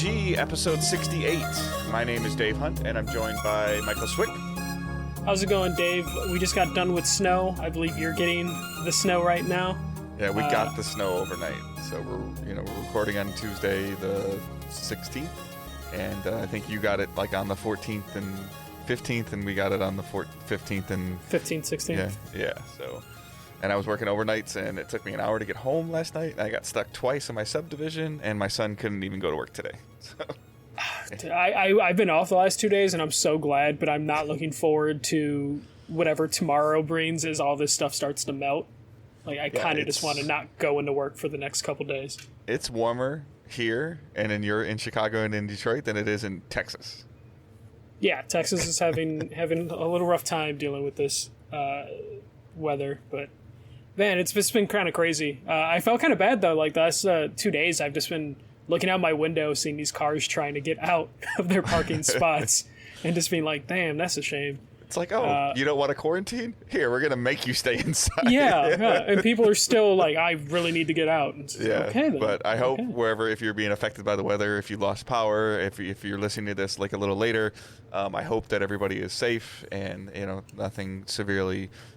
DDG, episode 68. My name is Dave Hunt, and I'm joined by Michael Swick. How's it going, Dave? We just got done with snow. I believe you're getting the snow right now. Yeah, we got the snow overnight, so we're recording on Tuesday the 16th, and I think you got it like on the 14th and 15th, and we got it on the 15th and 15th, 16th. Yeah. So. And I was working overnights, and it took me an hour to get home last night. I got stuck twice in my subdivision, and my son couldn't even go to work today. So. I've been off the last 2 days, and I'm so glad, but I'm not looking forward to whatever tomorrow brings as all this stuff starts to melt. Like, I kind of just want to not go into work for the next couple days. It's warmer here and in Chicago and in Detroit than it is in Texas. Yeah, Texas is having a little rough time dealing with this weather, but... Man, it's been kind of crazy. I felt kind of bad, though. Like, the last 2 days, I've just been looking out my window, seeing these cars trying to get out of their parking spots, and just being like, damn, that's a shame. It's like, you don't want to quarantine? Here, we're going to make you stay inside. Yeah, and people are still like, I really need to get out. And okay, then. But I hope wherever, if you're being affected by the weather, if you lost power, if you're listening to this like a little later, I hope that everybody is safe and,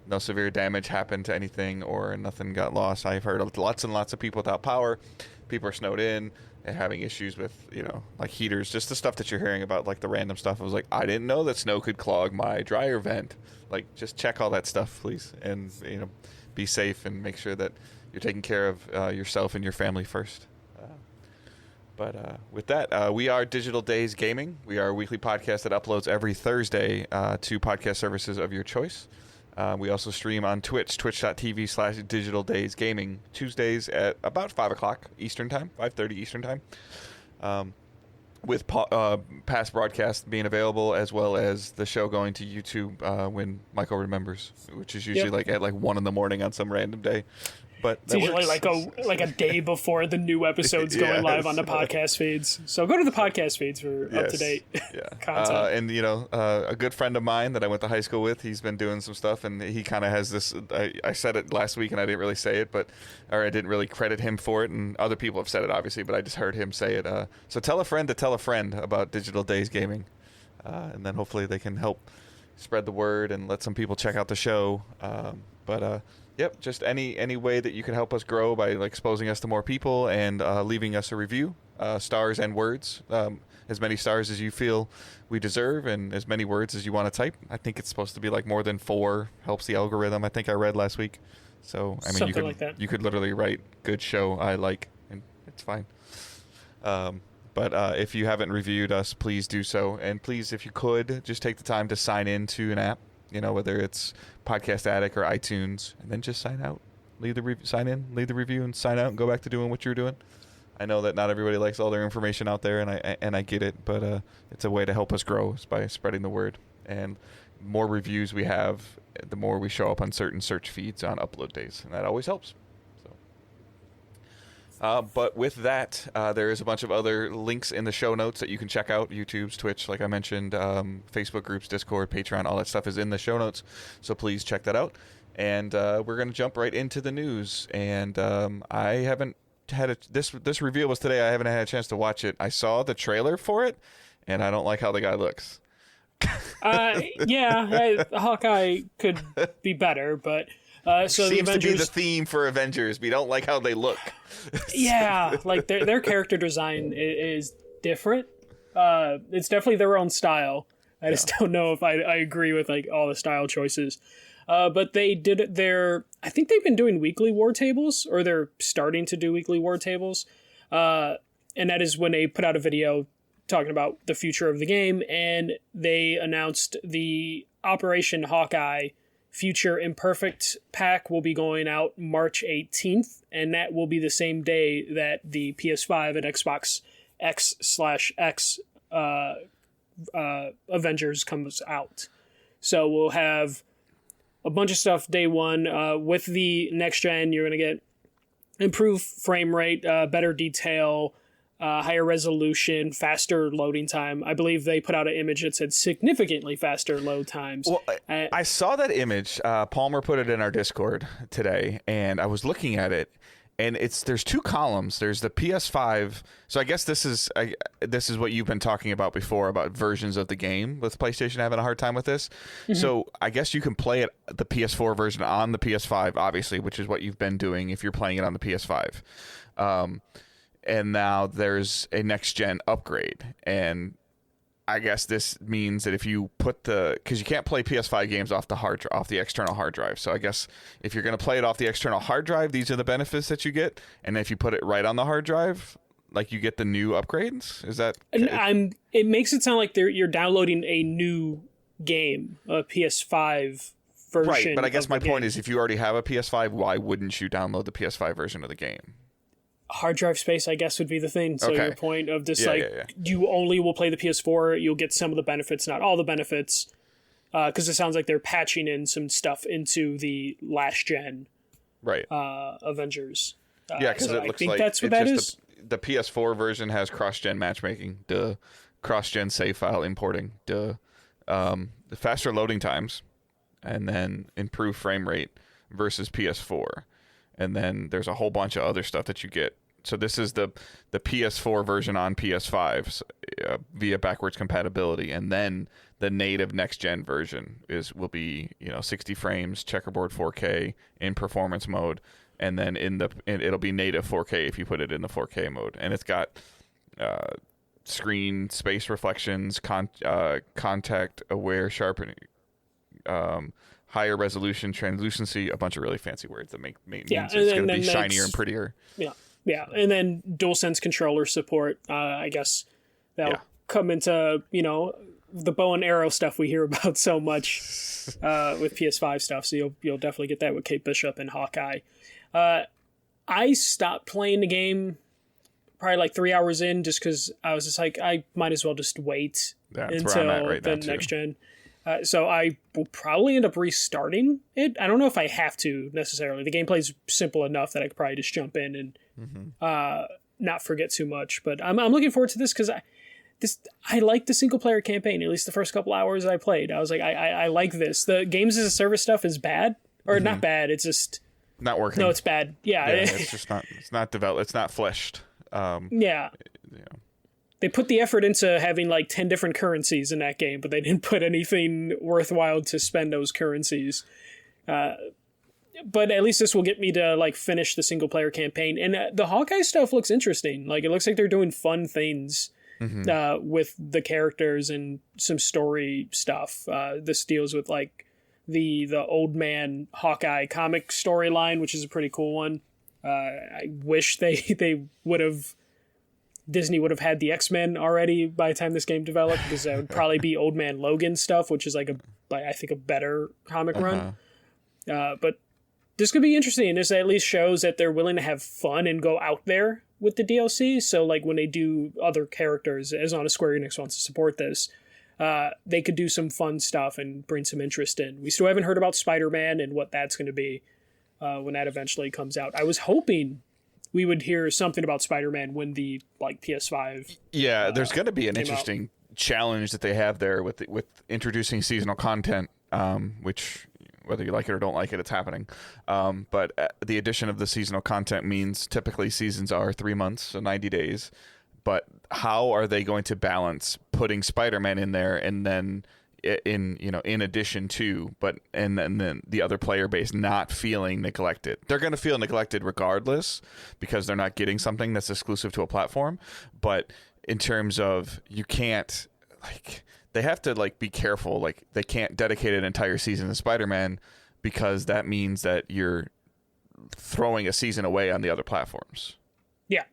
no severe damage happened to anything or nothing got lost. I've heard of lots and lots of people without power. People are snowed in and having issues with, like heaters, just the stuff that you're hearing about, like the random stuff. I was like, I didn't know that snow could clog my dryer vent. Like, just check all that stuff, please. And, be safe and make sure that you're taking care of yourself and your family first. But with that, we are Digital Days Gaming. We are a weekly podcast that uploads every Thursday to podcast services of your choice. We also stream on Twitch, twitch.tv/Digital Days Gaming, Tuesdays at about 5 o'clock Eastern Time, 5:30 Eastern Time, with past broadcasts being available, as well as the show going to YouTube when Michael remembers, which is usually like at 1 in the morning on some random day. But it's usually like a day before the new episode's going live on the podcast feeds. So go to the podcast feeds for up-to-date content. And, a good friend of mine that I went to high school with, he's been doing some stuff, and he kind of has this... I said it last week, and I didn't really say it, or I didn't really credit him for it, and other people have said it, obviously, but I just heard him say it. So tell a friend to tell a friend about Digital Days Gaming, and then hopefully they can help spread the word and let some people check out the show. Yep, just any way that you can help us grow by exposing us to more people and leaving us a review, stars and words, as many stars as you feel we deserve and as many words as you want to type. I think it's supposed to be more than 4, helps the algorithm. I think I read last week. So, I mean, you could literally write good show, I like, and it's fine. But if you haven't reviewed us, please do so. And please, if you could, just take the time to sign in to an app. Whether it's Podcast Addict or iTunes, and then just sign out, sign in, leave the review, and sign out, and go back to doing what you're doing. I know that not everybody likes all their information out there, and I get it, but it's a way to help us grow by spreading the word. And more reviews we have, the more we show up on certain search feeds on upload days, and that always helps. But with that, there is a bunch of other links in the show notes that you can check out. YouTube's, Twitch, like I mentioned, Facebook groups, Discord, Patreon, all that stuff is in the show notes. So please check that out. And we're going to jump right into the news. And I haven't had this reveal was today. I haven't had a chance to watch it. I saw the trailer for it, and I don't like how the guy looks. Hawkeye could be better, but... so seems to be the theme for Avengers. We don't like how they look. Yeah, their character design is different. It's definitely their own style. I just don't know if I agree with all the style choices. But they did I think they've been doing weekly war tables, or they're starting to do weekly war tables. And that is when they put out a video talking about the future of the game, and they announced the Operation Hawkeye Future Imperfect pack will be going out March 18th, and that will be the same day that the PS5 and Xbox X/X Avengers comes out. So we'll have a bunch of stuff day one. With the next gen, you're going to get improved frame rate, better detail, higher resolution, faster loading time. I believe they put out an image that said significantly faster load times. Well, I saw that image. Palmer put it in our Discord today, and I was looking at it, and there's two columns. There's the PS5. So I guess this is what you've been talking about before, about versions of the game with PlayStation having a hard time with this. Mm-hmm. So I guess you can play it, the PS4 version, on the PS5, obviously, which is what you've been doing if you're playing it on the PS5. And now there's a next gen upgrade, and I guess this means that if you put because you can't play PS5 games off the external hard drive. So I guess if you're going to play it off the external hard drive, these are the benefits that you get. And if you put it right on the hard drive, like, you get the new upgrades. Is that? It makes it sound like you're downloading a new game, a PS5 version. Right, but I guess my point is, if you already have a PS5, why wouldn't you download the PS5 version of the game? Hard drive space, I guess, would be the thing. So your point of just you only will play the PS4, you'll get some of the benefits, not all the benefits, because it sounds like they're patching in some stuff into the last gen, right? Avengers. Because it looks like that's what that is. The PS4 version has cross-gen matchmaking, cross-gen save file importing, the faster loading times, and then improved frame rate versus PS4. And then there's a whole bunch of other stuff that you get. So this is the PS4 version on PS5 via backwards compatibility, and then the native next gen version will be 60 frames, checkerboard 4K in performance mode, and then it'll be native 4K if you put it in the 4K mode, and it's got screen space reflections, contact aware sharpening. Higher resolution, translucency, a bunch of really fancy words that means it's going to be shinier and prettier. Yeah, and then DualSense controller support. I guess that'll come into the bow and arrow stuff we hear about so much with PS5 stuff. So you'll definitely get that with Kate Bishop and Hawkeye. I stopped playing the game probably like 3 hours in, just because I was just like, I might as well just wait until the next gen. So I will probably end up restarting it. I don't know if I have to necessarily. The gameplay's simple enough that I could probably just jump in and not forget too much. But I'm looking forward to this because I like the single player campaign. At least the first couple hours I played, I was like, I like this. The games as a service stuff is bad, or not bad. It's just not working. No, it's bad. Yeah, it's just not. It's not developed. It's not fleshed. They put the effort into having like 10 different currencies in that game, but they didn't put anything worthwhile to spend those currencies. But at least this will get me to like finish the single player campaign. And the Hawkeye stuff looks interesting. Like, it looks like they're doing fun things with the characters and some story stuff. This deals with like the old man Hawkeye comic storyline, which is a pretty cool one. I wish Disney would have had the X-Men already by the time this game developed, because that would probably be Old Man Logan stuff, which is I think a better comic run. But this could be interesting, and this at least shows that they're willing to have fun and go out there with the DLC. So like when they do other characters, as long as Square Enix wants to support this, they could do some fun stuff and bring some interest in. We still haven't heard about Spider-Man and what that's going to be when that eventually comes out. I was hoping we would hear something about Spider-Man when the PS5. Yeah, there's going to be an interesting challenge that they have there with introducing seasonal content, which, whether you like it or don't like it, it's happening. But the addition of the seasonal content means typically seasons are 3 months, so 90 days. But how are they going to balance putting Spider-Man in there and then in addition to, and then the other player base not feeling neglected? They're going to feel neglected regardless, because they're not getting something that's exclusive to a platform. But in terms of, you can't, they have to be careful. They can't dedicate an entire season to Spider-Man, because that means that you're throwing a season away on the other platforms. Yeah.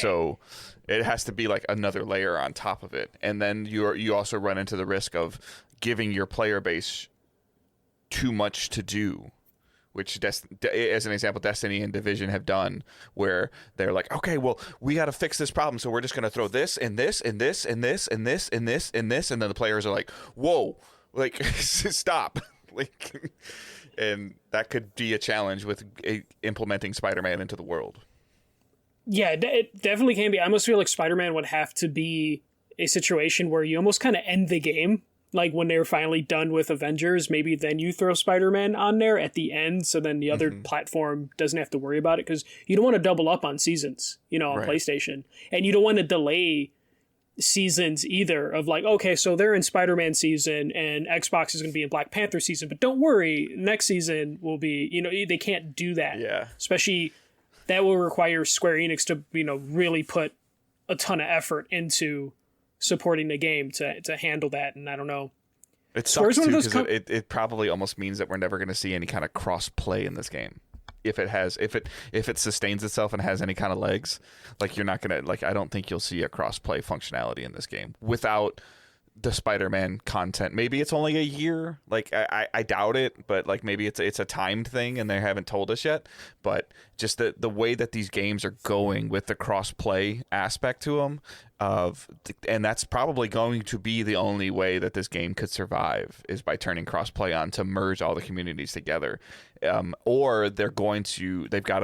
So it has to be another layer on top of it. And then you also run into the risk of giving your player base too much to do, which, as an example, Destiny and Division have done, where they're like, okay, well, we got to fix this problem, so we're just going to throw this and this and this and this and this and this and this. And then the players are like, whoa, stop. And that could be a challenge with implementing Spider-Man into the world. Yeah, it definitely can be. I almost feel like Spider-Man would have to be a situation where you almost kind of end the game like when they're finally done with Avengers, maybe then you throw Spider-Man on there at the end, so then the other platform doesn't have to worry about it, because you don't want to double up on seasons, on Right. PlayStation, and you don't want to delay seasons either of like, okay, so they're in Spider-Man season and Xbox is going to be in Black Panther season, but don't worry, next season will be, they can't do that. Yeah. Especially that will require Square Enix to, really put a ton of effort into supporting the game to handle that. And I don't know. It Square's sucks one too, of those because it probably almost means that we're never going to see any kind of cross play in this game. If it sustains itself and has any kind of legs, like you're not gonna I don't think you'll see a cross play functionality in this game without the Spider-Man content. Maybe it's only a year. Like I doubt it, but like maybe it's a timed thing and they haven't told us yet. But just the way that these games are going with the cross play aspect to them, and that's probably going to be the only way that this game could survive, is by turning cross play on to merge all the communities together. Or they've got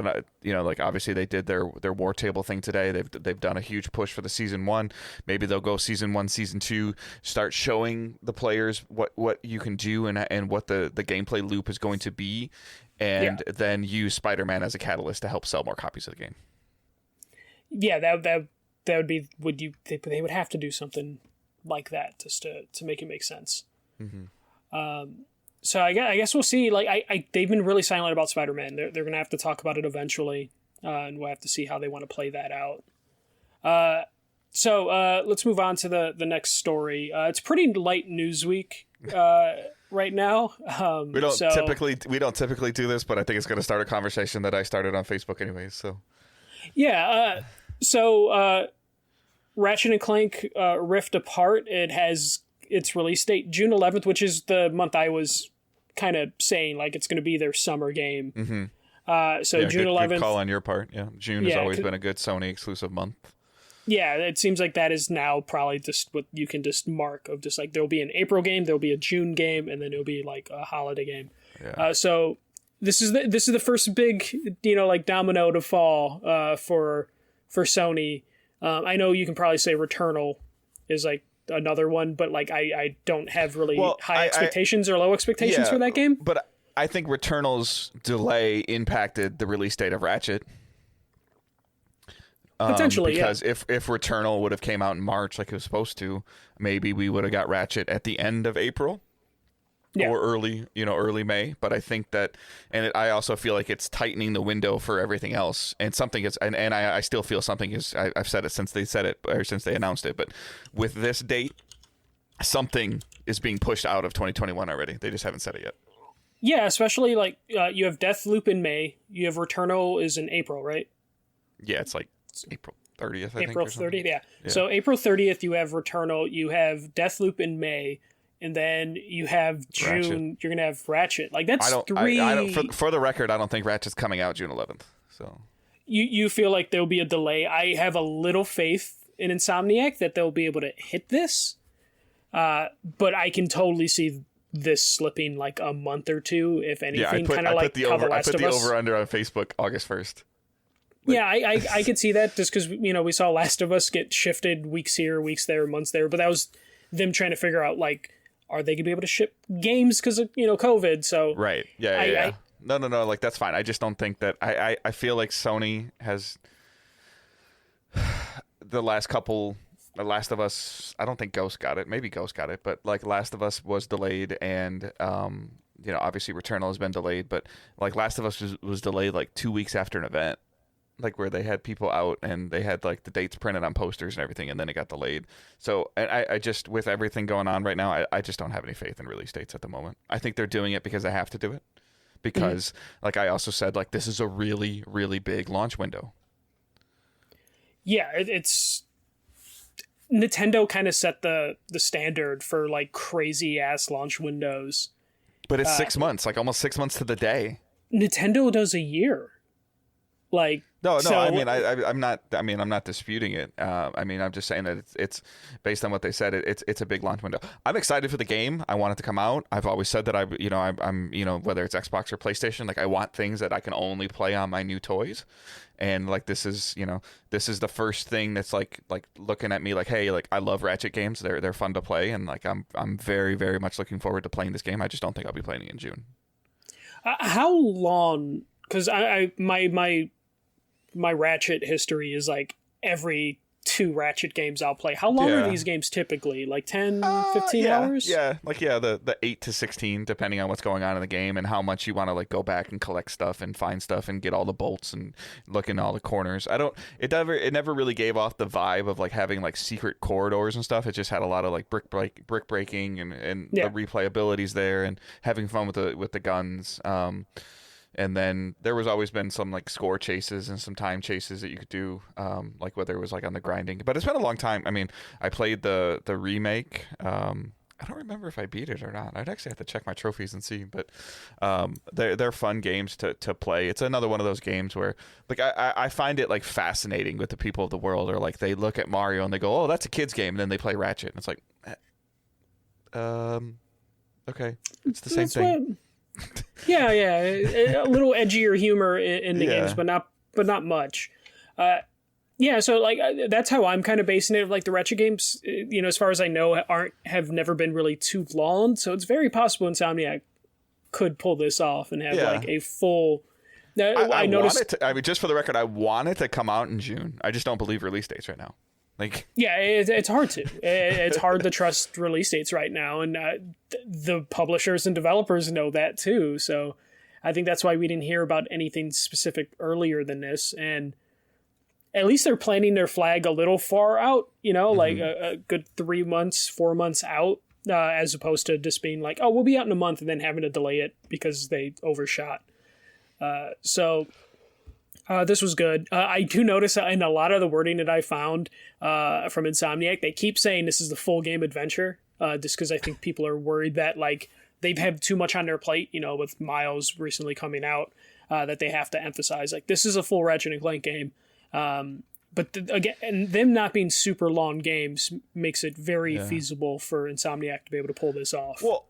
obviously they did their war table thing today. They've done a huge push for the season 1. Maybe they'll go season 1, season 2, start showing the players what you can do and what the gameplay loop is going to be, and then use Spider-Man as a catalyst to help sell more copies of the game. Yeah, that would be, they would have to do something like that just to make it make sense. So I guess we'll see. Like they've been really silent about Spider-Man. They're gonna have to talk about it eventually, and we'll have to see how they want to play that out. So let's move on to the next story. It's pretty light news week right now. We don't typically do this, but I think it's going to start a conversation that I started on Facebook anyways. So yeah. So Ratchet and Clank Rift Apart. It has its release date June 11th, which is the month I was kind of saying like it's going to be their summer game. June 11th. Good call on your part. Yeah, June has always been a good Sony exclusive month. Yeah, it seems like that is now probably just what you can just mark of just like there'll be an April game, there'll be a June game, and then it'll be like a holiday game. Yeah. So this is the first big domino to fall for Sony. I know you can probably say Returnal is like another one, but like I don't have really high expectations or low expectations for that game. But I think Returnal's delay impacted the release date of Ratchet. Potentially, because if Returnal would have came out in March like it was supposed to, maybe we would have got Ratchet at the end of April or early May. But I think that, I also feel like it's tightening the window for everything else. And something is, and I still feel something is. I've said it since they announced it. But with this date, something is being pushed out of 2021 already. They just haven't said it yet. Yeah, especially like you have Deathloop in May, you have Returnal is in April, right? Yeah, it's like April 30th, I think. April 30th, yeah. So April 30th, you have Returnal, you have Deathloop in May, and then you have June, Ratchet. You're going to have Ratchet. Like, that's three... For the record, I don't think Ratchet's coming out June 11th, so... You feel like there'll be a delay. I have a little faith in Insomniac that they'll be able to hit this, but I can totally see this slipping like a month or two, if anything, kind of like how The Last of Us. I put the over-under on Facebook August 1st. Yeah, I could see that just because, we saw Last of Us get shifted weeks here, weeks there, months there. But that was them trying to figure out, like, are they going to be able to ship games because of, COVID? So right. Yeah. No. Like, that's fine. I just don't think that... I feel like Sony has... The Last of Us... I don't think Ghost got it. Maybe Ghost got it. But, like, Last of Us was delayed and... obviously Returnal has been delayed. But, like, Last of Us was delayed, like, 2 weeks after an event. Like where they had people out and they had like the dates printed on posters and everything, and then it got delayed. So I just, with everything going on right now, I just don't have any faith in release dates at the moment. I think they're doing it because they have to do it. Because like I also said, like this is a really, really big launch window. Yeah, it's Nintendo kind of set the standard for like crazy ass launch windows. But it's 6 months, like almost 6 months to the day. Nintendo does a year. Like, No, so, I mean, I'm not. I mean, I'm not disputing it. I mean, I'm just saying that it's based on what they said. It's a big launch window. I'm excited for the game. I want it to come out. I've always said that I'm whether it's Xbox or PlayStation, like I want things that I can only play on my new toys, and like this is the first thing that's like looking at me like, hey, like I love Ratchet games. They're fun to play, and like I'm very very much looking forward to playing this game. I just don't think I'll be playing it in June. How long? Because my Ratchet history is like every 2 Ratchet games I'll play. How long are these games typically? Like 10, 15 hours? Yeah, like the 8 to 16, depending on what's going on in the game and how much you want to like go back and collect stuff and find stuff and get all the bolts and look in all the corners. It never really gave off the vibe of like having like secret corridors and stuff. It just had a lot of like brick breaking and the replayability's there and having fun with the guns. And then there was always been some like score chases and some time chases that you could do, like whether it was like on the grinding. But it's been a long time. I mean, I played the remake. I don't remember if I beat it or not. I'd actually have to check my trophies and see. But they're fun games to play. It's another one of those games where like I find it like fascinating with the people of the world, or like they look at Mario and they go, oh, that's a kid's game, and then they play Ratchet and it's like, okay, it's the same thing. Yeah, a little edgier humor in the games, but not much. So like that's how I'm kind of basing it. Like the Ratchet games, as far as I know, have never been really too long. So it's very possible Insomniac could pull this off and have like a full. I noticed. Just for the record, I want it to come out in June. I just don't believe release dates right now. Like, yeah, it's hard to. It's hard to trust release dates right now, and the publishers and developers know that too. So, I think that's why we didn't hear about anything specific earlier than this. And at least they're planting their flag a little far out. Like a good 3 months, 4 months out, as opposed to just being like, oh, we'll be out in a month, and then having to delay it because they overshot. This was good. I do notice in a lot of the wording that I found from Insomniac, they keep saying this is the full game adventure, just because I think people are worried that like they've had too much on their plate, with Miles recently coming out, that they have to emphasize like this is a full Ratchet and Clank game. But again, and them not being super long games makes it very feasible for Insomniac to be able to pull this off. Well,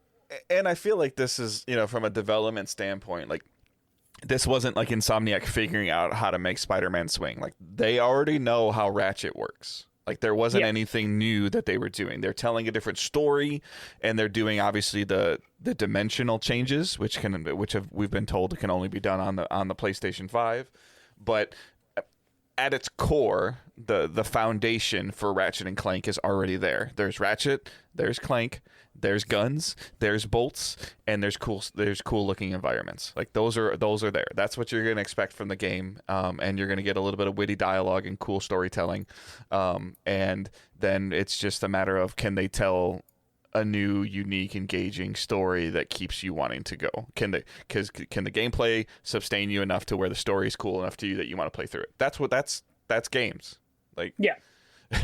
and I feel like this is, from a development standpoint, like, this wasn't like Insomniac figuring out how to make Spider-Man swing. Like they already know how Ratchet works. Like there wasn't anything new that they were doing. They're telling a different story, and they're doing obviously the dimensional changes, which we've been told can only be done on the PlayStation 5. But at its core, the foundation for Ratchet and Clank is already there. There's Ratchet, there's Clank, there's guns, there's bolts, and there's cool looking environments. Like those are there. That's what you're gonna expect from the game, and you're gonna get a little bit of witty dialogue and cool storytelling, and then it's just a matter of can they tell a new, unique, engaging story that keeps you wanting to go. Can the gameplay sustain you enough to where the story is cool enough to you that you want to play through it? That's games. Like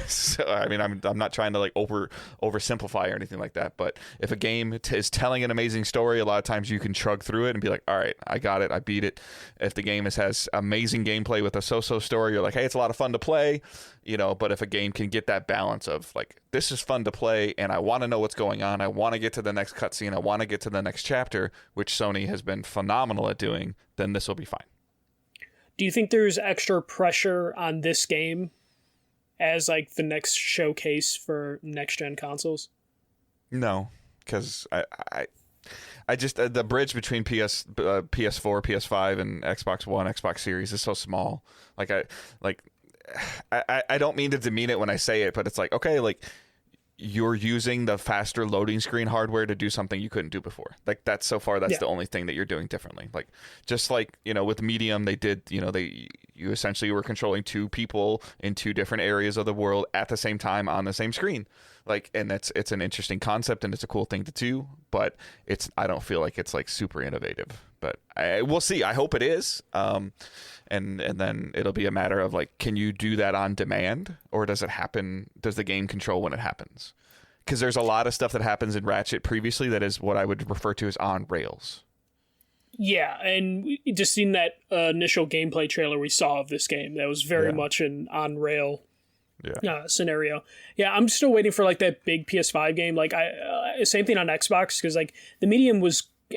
So I mean, I'm not trying to like oversimplify or anything like that, but if a game is telling an amazing story, a lot of times you can shrug through it and be like, all right, I got it, I beat it. If the game has amazing gameplay with a so-so story, you're like, hey, it's a lot of fun to play, but if a game can get that balance of like, this is fun to play and I want to know what's going on, I want to get to the next cutscene, I want to get to the next chapter, which Sony has been phenomenal at doing, then this will be fine. Do you think there's extra pressure on this game as like the next showcase for next gen consoles? No, because I just the bridge between PS4, PS5, and Xbox One, Xbox Series is so small. I don't mean to demean it when I say it, but it's like, okay, like you're using the faster loading screen hardware to do something you couldn't do before. Like that's the only thing that you're doing differently. Like just like, with Medium, they did, you essentially were controlling 2 people in 2 different areas of the world at the same time on the same screen. Like, and it's an interesting concept and it's a cool thing to do, but I don't feel like it's like super innovative, but we'll see. I hope it is. And then it'll be a matter of like, can you do that on demand, or does the game control when it happens? Because there's a lot of stuff that happens in Ratchet previously that is what I would refer to as on rails. Yeah, and just seen that initial gameplay trailer we saw of this game, that was very much an on-rail scenario. Yeah, I'm still waiting for like that big PS5 game. Like same thing on Xbox, because like the Medium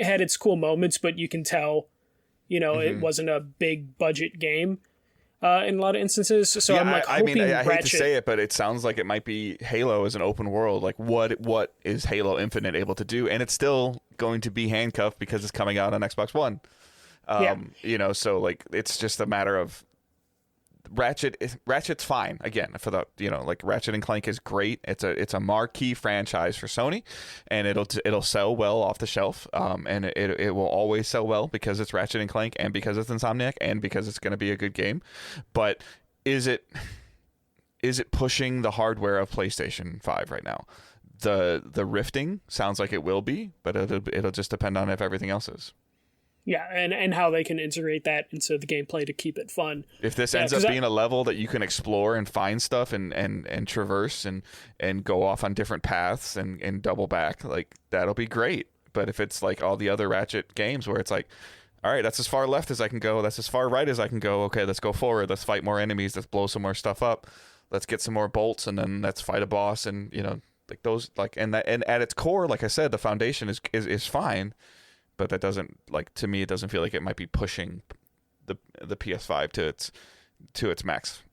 had its cool moments, but you can tell, it wasn't a big budget game in a lot of instances. So I'm like hoping I hate Ratchet, to say it, but it sounds like it might be Halo as an open world. Like what is Halo Infinite able to do? And it's still going to be handcuffed because it's coming out on Xbox One. So like it's just a matter of Ratchet's fine again for the like Ratchet and Clank is great. It's a marquee franchise for Sony, and it'll sell well off the shelf. And it will always sell well because it's Ratchet and Clank and because it's Insomniac and because it's going to be a good game. But is it pushing the hardware of PlayStation 5 right now? The rifting sounds like it will be, but it'll just depend on if everything else is. Yeah, and how they can integrate that into the gameplay to keep it fun. If this ends up being a level that you can explore and find stuff and traverse and go off on different paths and double back, like that'll be great. But if it's like all the other Ratchet games where it's like, all right, that's as far left as I can go, that's as far right as I can go, okay, let's go forward, let's fight more enemies, let's blow some more stuff up, let's get some more bolts, and then let's fight a boss, and like those, like, and at its core, like I said, the foundation is fine. But that doesn't, like, to me, it doesn't feel like it might be pushing the PS5 to its max,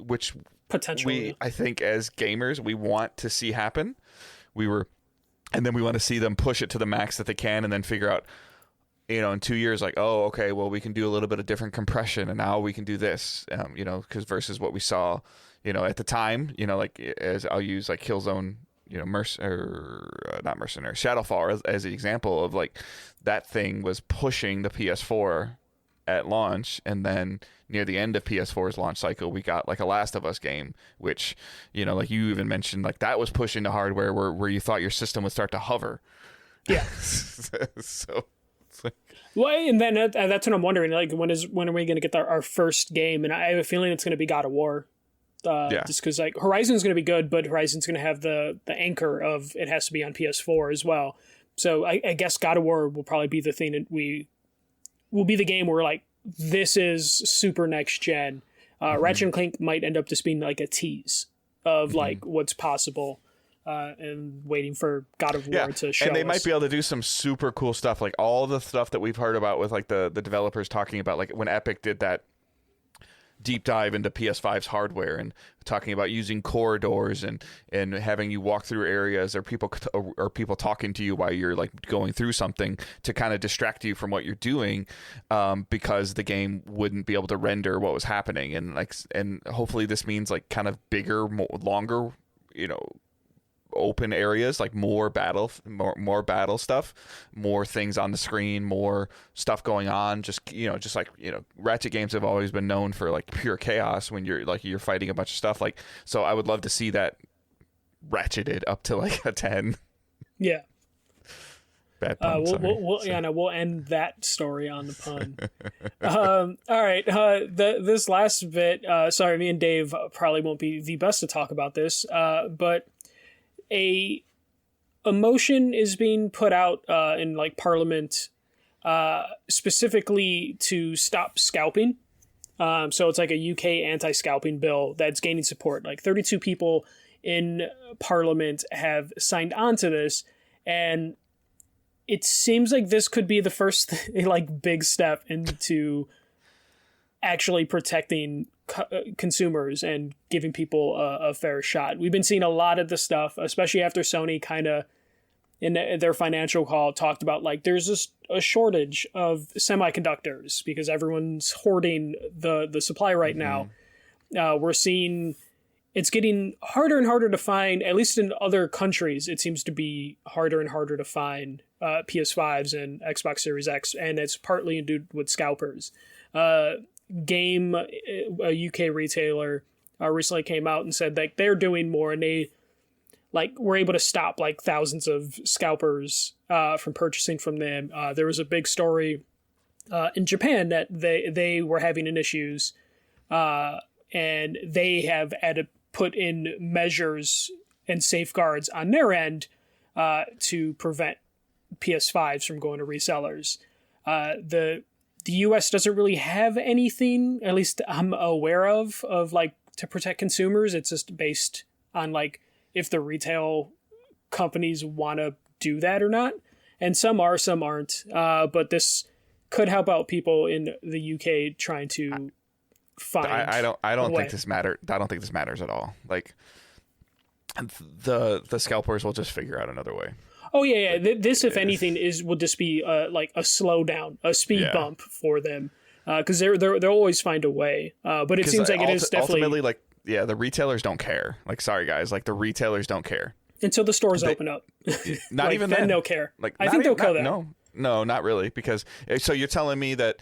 which potentially I think as gamers we want to see happen. And then we want to see them push it to the max that they can, and then figure out, in 2 years, like, oh, okay, well, we can do a little bit of different compression, and now we can do this, because versus what we saw, at the time, like, as I'll use like Killzone. Not Mercenary, Shadowfall as the example of like that thing was pushing the PS4 at launch, and then near the end of PS4's launch cycle, we got like a Last of Us game, which like you even mentioned, like that was pushing the hardware where you thought your system would start to hover. Yeah. So. Well, and then that's what I'm wondering. Like, when are we going to get our first game? And I have a feeling it's going to be God of War. Just because like Horizon's going to be good, but Horizon's going to have the anchor of it has to be on PS4 as well. So I guess God of War will probably be the thing that will be the game where like this is super next gen. Ratchet and Clank might end up just being like a tease of like what's possible, and waiting for God of War to show. And they us. might be able to do some super cool stuff, like all the stuff that we've heard about with like the developers talking about, like when Epic did that deep dive into PS5's hardware and talking about using corridors and having you walk through areas or people talking to you while you're like going through something to kind of distract you from what you're doing, because the game wouldn't be able to render what was happening, and hopefully this means like kind of bigger, longer, open areas, like more battle stuff, more things on the screen, more stuff going on. Just like Ratchet games have always been known for like pure chaos when you're fighting a bunch of stuff. Like, so I would love to see that ratcheted up to like a 10. Yeah. Bad pun, we'll end that story on the pun. All right. This last bit, sorry, me and Dave probably won't be the best to talk about this, but a motion is being put out in like Parliament, specifically to stop scalping. So it's like a UK anti-scalping bill that's gaining support. Like 32 people in Parliament have signed on to this, and it seems like this could be the first like big step into actually protecting consumers and giving people a fair shot. We've been seeing a lot of the stuff, especially after Sony kind of in their financial call talked about like there's a shortage of semiconductors because everyone's hoarding the supply right now. We're seeing it's getting harder and harder to find, at least in other countries, it seems to be harder and harder to find PS5s and Xbox Series X, and it's partly due with scalpers. Game, a UK retailer, recently came out and said like they're doing more, and they like were able to stop like thousands of scalpers from purchasing from them. There was a big story in Japan that they were having an issues, and they have had to put in measures and safeguards on their end to prevent PS5s from going to resellers. The U.S. doesn't really have anything, at least I'm aware of like to protect consumers. It's just based on like if the retail companies want to do that or not, and some are, some aren't. But this could help out people in the UK trying to find. I don't think this matter. I don't think this matters at all. Like the scalpers will just figure out another way. Oh yeah. This, if anything, will just be like a slowdown, a speed bump for them, because they'll always find a way. But it seems like it is definitely ultimately like the retailers don't care. Like sorry guys, like the retailers don't care until the stores open up. Not like, even then then they'll care. Like I think they'll kill that. No, not really. Because so you're telling me that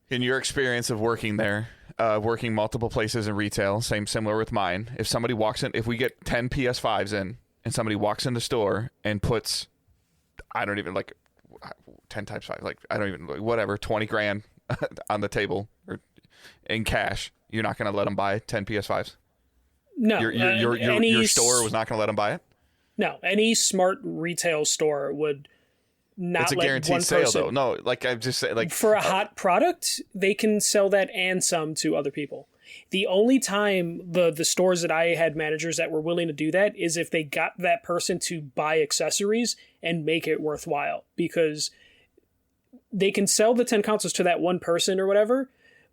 in your experience of working there, working multiple places in retail, similar with mine, if somebody walks in, if we get 10 PS5s in and somebody walks in the store and puts, I don't even like 10 times 5, like I don't even like whatever, 20 grand on the table or in cash, you're not going to let them buy 10 PS5s? No. Your store was not going to let them buy it? No, any smart retail store would not. It's a let guaranteed one sale, person, though. No, like I've just said, like for a hot product, they can sell that and some to other people. The only time the stores that I had managers that were willing to do that is if they got that person to buy accessories and make it worthwhile, because they can sell the 10 consoles to that one person or whatever,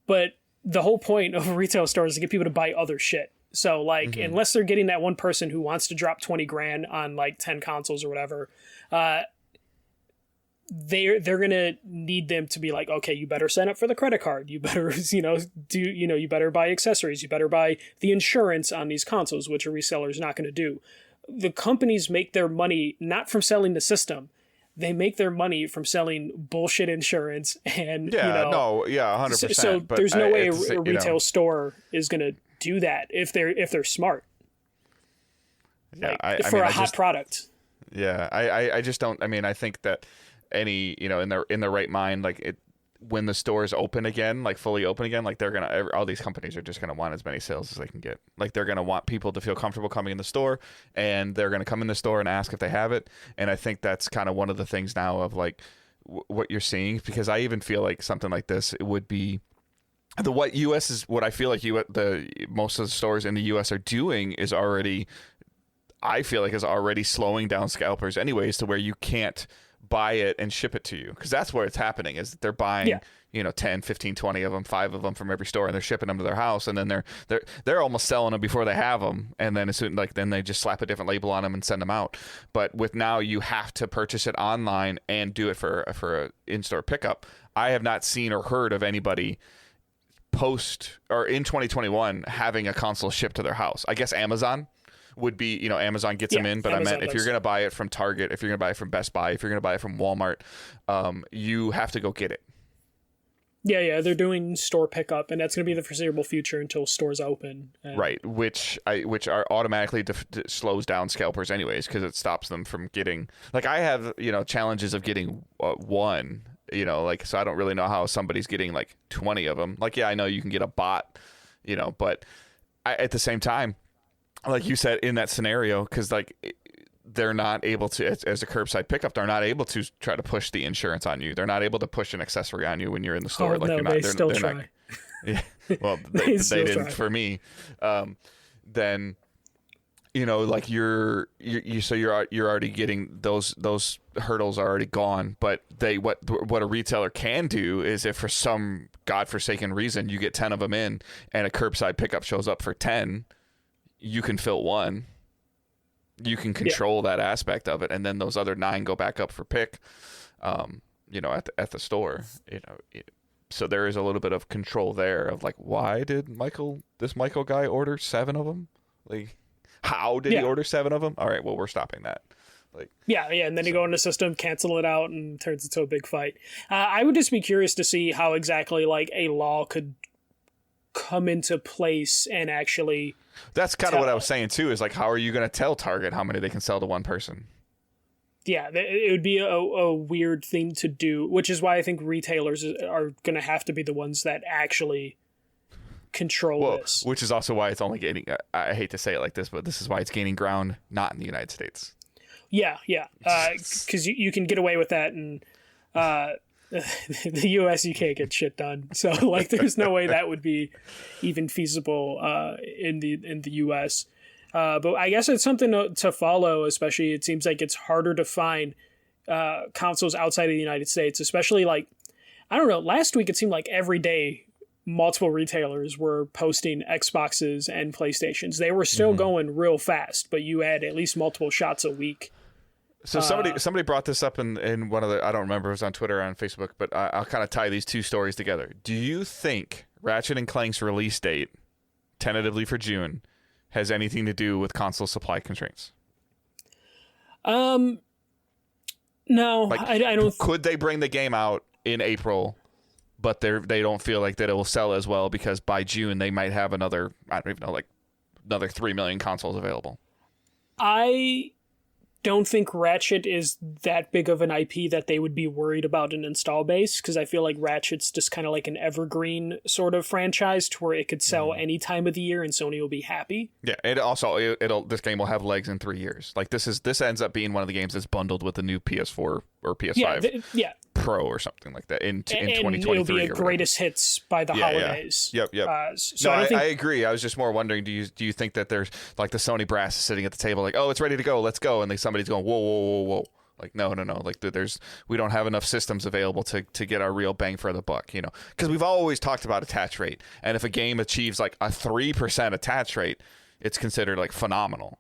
but the whole point of a retail store is to get people to buy other shit. So like, unless they're getting that one person who wants to drop 20 grand on like 10 consoles or whatever, they're going to need them to be like, okay, you better sign up for the credit card. You better, you better buy accessories. You better buy the insurance on these consoles, which a reseller is not going to do. The companies make their money not from selling the system. They make their money from selling bullshit insurance and, 100%. So there's no way a retail store is going to do that if they're smart. Yeah, like, for a hot product. Yeah, I just don't. I mean, I think that any in their right mind, like it, when the stores open again, like fully open again, like they're gonna, all these companies are just gonna want as many sales as they can get. Like they're gonna want people to feel comfortable coming in the store, and they're gonna come in the store and ask if they have it. And I think that's kind of one of the things now of like what you're seeing, because I even feel like something like this, it would be. What I feel like most of the stores in the U.S. are doing is already, I feel like is already slowing down scalpers anyways, to where you can't buy it and ship it to you, because that's where it's happening, is that they're buying 10, 15, 20 of them, 5 of them from every store, and they're shipping them to their house, and then they're almost selling them before they have them, and then then they just slap a different label on them and send them out. But with now, you have to purchase it online and do it for a in-store pickup. I have not seen or heard of anybody post or in 2021 having a console shipped to their house. I guess Amazon would be, Amazon gets them in, but Amazon, I meant if you're going to buy it from Target, if you're going to buy it from Best Buy, if you're going to buy it from Walmart, you have to go get it. Yeah, they're doing store pickup, and that's going to be the foreseeable future until stores open. Right, which are automatically slows down scalpers anyways, because it stops them from getting, like I have, challenges of getting one. So I don't really know how somebody's getting like 20 of them. Like, yeah, I know you can get a bot, but at the same time, like you said in that scenario, because like they're not able to, as a curbside pickup, they're not able to try to push the insurance on you. They're not able to push an accessory on you when you're in the store. They still try. Not, yeah, well, they didn't for me. Then. Like you're already getting those hurdles are already gone. But what a retailer can do is, if for some godforsaken reason you get 10 of them in and a curbside pickup shows up for 10, you can fill one. You can control that aspect of it, and then those other 9 go back up for pick. At the store. So there is a little bit of control there of like, why did this Michael guy order 7 of them? Like. How did he order 7 of them? All right, well, we're stopping that. And then you go in the system, cancel it out, and it turns into a big fight. I would just be curious to see how exactly like a law could come into place and actually. That's kind of what I was saying too. Is like, how are you going to tell Target how many they can sell to one person? Yeah, it would be a weird thing to do, which is why I think retailers are going to have to be the ones that actually control this. Which is also why it's only gaining, I hate to say it like this, but this is why it's gaining ground not in the United States. Yeah, because you can get away with that, and the US, you can't get shit done. So like, there's no way that would be even feasible in the US. But I guess it's something to follow. Especially, it seems like it's harder to find consoles outside of the United States. Especially like, I don't know. Last week it seemed like every day multiple retailers were posting Xboxes and PlayStations. They were still going real fast, but you had at least multiple shots a week. So somebody brought this up in one of the, I don't remember if it was on Twitter or on Facebook, but I'll kind of tie these two stories together. Do you think Ratchet and Clank's release date, tentatively for June, has anything to do with console supply constraints? No, like, I don't. Could they bring the game out in April, but they don't feel like that it will sell as well because by June they might have another, I don't even know, like another 3 million consoles available? I don't think Ratchet is that big of an IP that they would be worried about an install base, because I feel like Ratchet's just kind of like an evergreen sort of franchise to where it could sell any time of the year and Sony will be happy. Yeah, this game will have legs in 3 years. Like this ends up being one of the games that's bundled with the new PS4 or PS5 Pro or something like that in 2023. It'll be a greatest hits by the holidays. Yep. So I agree. I was just more wondering, do you think that there's like the Sony brass is sitting at the table like, oh, it's ready to go, let's go, and somebody's going, whoa. Like, no. Like, we don't have enough systems available to get our real bang for the buck, you know? Because we've always talked about attach rate. And if a game achieves, like, a 3% attach rate, it's considered, like, phenomenal.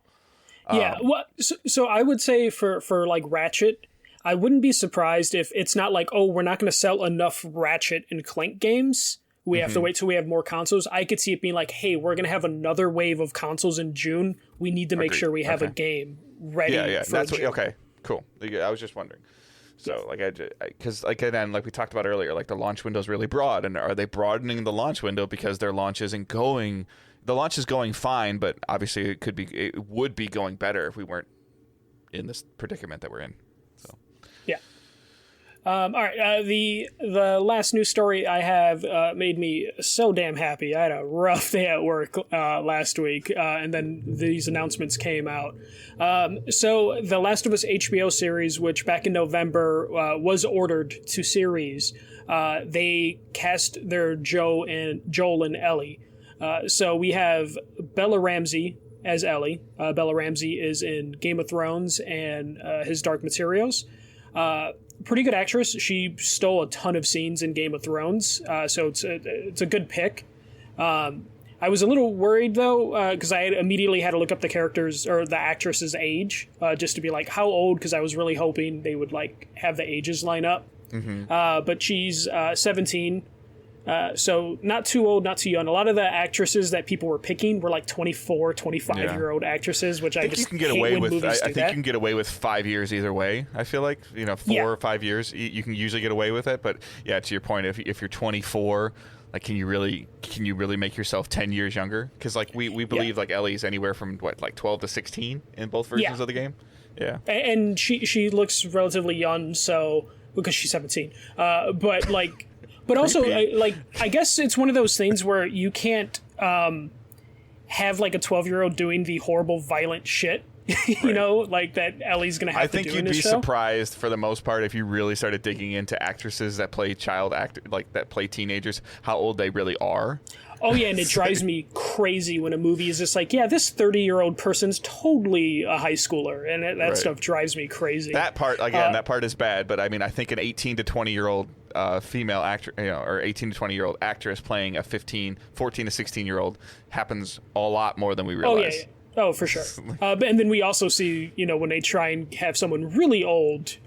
So I would say for like, Ratchet, I wouldn't be surprised if it's not like, oh, we're not going to sell enough Ratchet and Clank games. We have to wait till we have more consoles. I could see it being like, hey, we're going to have another wave of consoles in June. We need to make sure we have a game ready. For June. Okay, cool. I was just wondering. So, like, because, like, again, like we talked about earlier, like, the launch window is really broad. And are they broadening the launch window because their launch isn't going... The launch is going fine, but obviously it would be going better if we weren't in this predicament that we're in. So... Yeah. All right. The last news story I have made me so damn happy. I had a rough day at work last week, and then these announcements came out. So the Last of Us HBO series, which back in November was ordered to series, they cast their Joel and Ellie. So we have Bella Ramsey as Ellie. Bella Ramsey is in Game of Thrones and His Dark Materials. Pretty good actress. She stole a ton of scenes in Game of Thrones, so it's a good pick. I was a little worried though, because I immediately had to look up the character's or the actress's age, just to be like, how old? Because I was really hoping they would like have the ages line up. But she's 17. So not too old, not too young. A lot of the actresses that people were picking were like 24, 25-year-old actresses, which I just hate when movies do that. I think you can get away with 5 years either way. I feel like, 4 or 5 years, you can usually get away with it. But yeah, to your point, if you're 24, like, can you really make yourself 10 years younger? Because like we believe like Ellie's anywhere from like 12 to 16 in both versions of the game. Yeah, and she looks relatively young, so because she's 17, but like. But also, I guess it's one of those things where you can't have like a 12-year-old doing the horrible, violent shit, you know, like that Ellie's going to have to do in this show. I think you'd be surprised for the most part if you really started digging into actresses that play that play teenagers, how old they really are. Oh, yeah, and it drives me crazy when a movie is just like, yeah, this 30-year-old person's totally a high schooler, and that stuff drives me crazy. That part, again, that part is bad, but I mean, I think an 18 to 20-year-old female actor, or 18 to 20-year-old actress playing a 14 to 16-year-old happens a lot more than we realize. Oh, yeah. Oh, for sure. And then we also see, when they try and have someone really old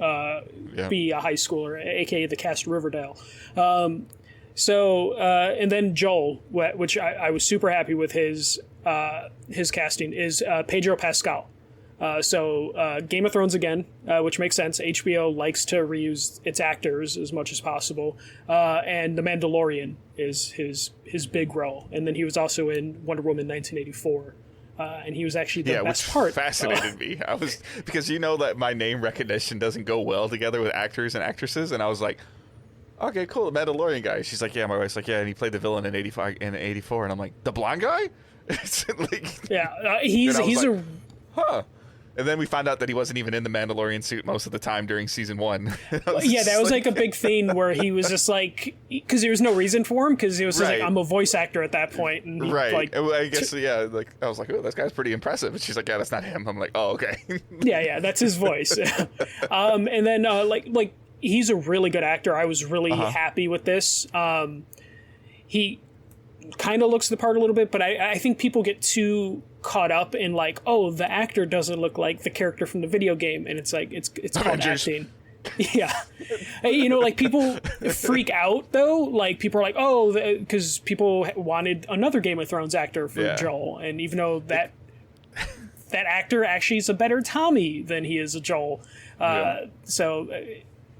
be a high schooler, a.k.a. the cast Riverdale. So, and then Joel, which I was super happy with his casting, is Pedro Pascal. So Game of Thrones again, which makes sense. HBO likes to reuse its actors as much as possible. And The Mandalorian is his big role. And then he was also in Wonder Woman 1984. And he was actually the best part. Which fascinated me. Because that my name recognition doesn't go well together with actors and actresses, and I was like, okay, cool, the Mandalorian guy. She's like, yeah, my wife's like, yeah, and he played the villain in 84, and I'm like, the blonde guy? He's like, huh. And then we found out that he wasn't even in the Mandalorian suit most of the time during season 1. Yeah, that was like a big thing where he was just like, because there was no reason for him, because he was just like, I'm a voice actor at that point. And he, right. like, I guess, yeah, like, I was like, oh, this guy's pretty impressive. And she's like, yeah, that's not him. I'm like, oh, okay. yeah, that's his voice. And then, like, he's a really good actor. I was really happy with this. He kind of looks the part a little bit, but I think people get too caught up in like, oh, the actor doesn't look like the character from the video game, and it's like it's called Avengers. acting. Yeah, you know, like people freak out though. Like people are like, oh, because people wanted another Game of Thrones actor for Joel, and even though that actor actually is a better Tommy than he is a Joel, so.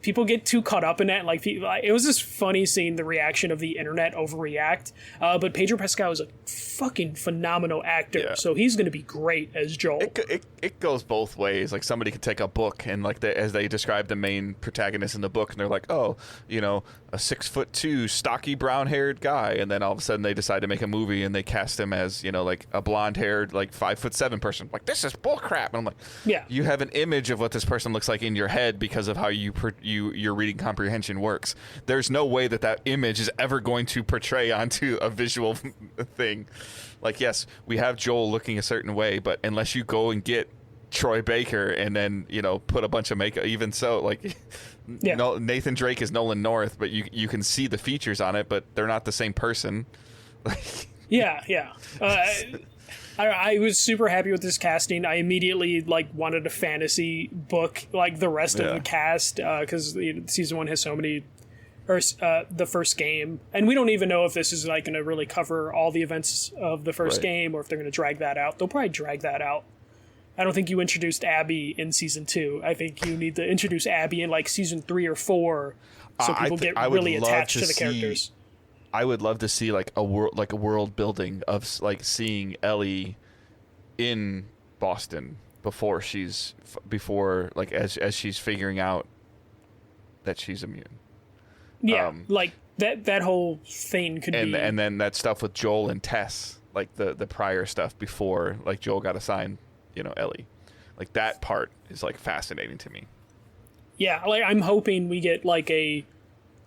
People get too caught up in that. Like, it was just funny seeing the reaction of the internet overreact. But Pedro Pascal is a fucking phenomenal actor, so he's going to be great as Joel. It goes both ways. Like, somebody could take a book and, like, as they describe the main protagonist in the book, and they're like, oh, you know, a 6'2", stocky, brown-haired guy, and then all of a sudden they decide to make a movie and they cast him as, you know, like a blonde-haired, like 5'7" person. Like, this is bullcrap. And I'm like, you have an image of what this person looks like in your head because of how your reading comprehension works. There's no way that image is ever going to portray onto a visual thing. Like, yes, we have Joel looking a certain way, but unless you go and get Troy Baker and then, you know, put a bunch of makeup, even so, like, Nathan Drake is Nolan North, but you can see the features on it, but they're not the same person. I was super happy with this casting. I immediately like wanted a fantasy book like the rest of the cast, because season 1 has so many, or the first game, and we don't even know if this is like going to really cover all the events of the first game, or if they're going to drag that out. They'll probably drag that out. I don't think you introduced Abby in season 2. I think you need to introduce Abby in like season 3 or 4, so people get really attached to the characters. I would love to see like a world building of like seeing Ellie in Boston before like as she's figuring out that she's immune. Yeah, like that whole thing could be. And then that stuff with Joel and Tess, like the prior stuff before like Joel got assigned, you know, Ellie. Like that part is like fascinating to me. Yeah, like I'm hoping we get like a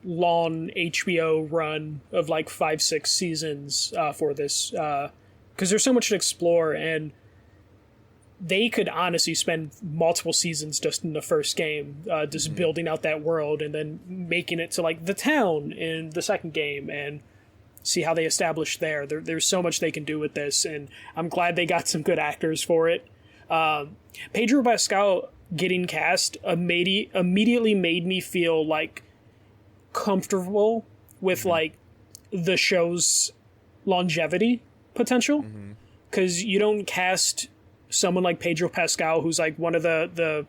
long HBO run of like 5-6 seasons for this, because there's so much to explore, and they could honestly spend multiple seasons just in the first game, just building out that world and then making it to like the town in the second game and see how they establish there. There's so much they can do with this, and I'm glad they got some good actors for it. Pedro Pascal getting cast immediately made me feel like comfortable with like the show's longevity potential, because you don't cast someone like Pedro Pascal, who's like one of the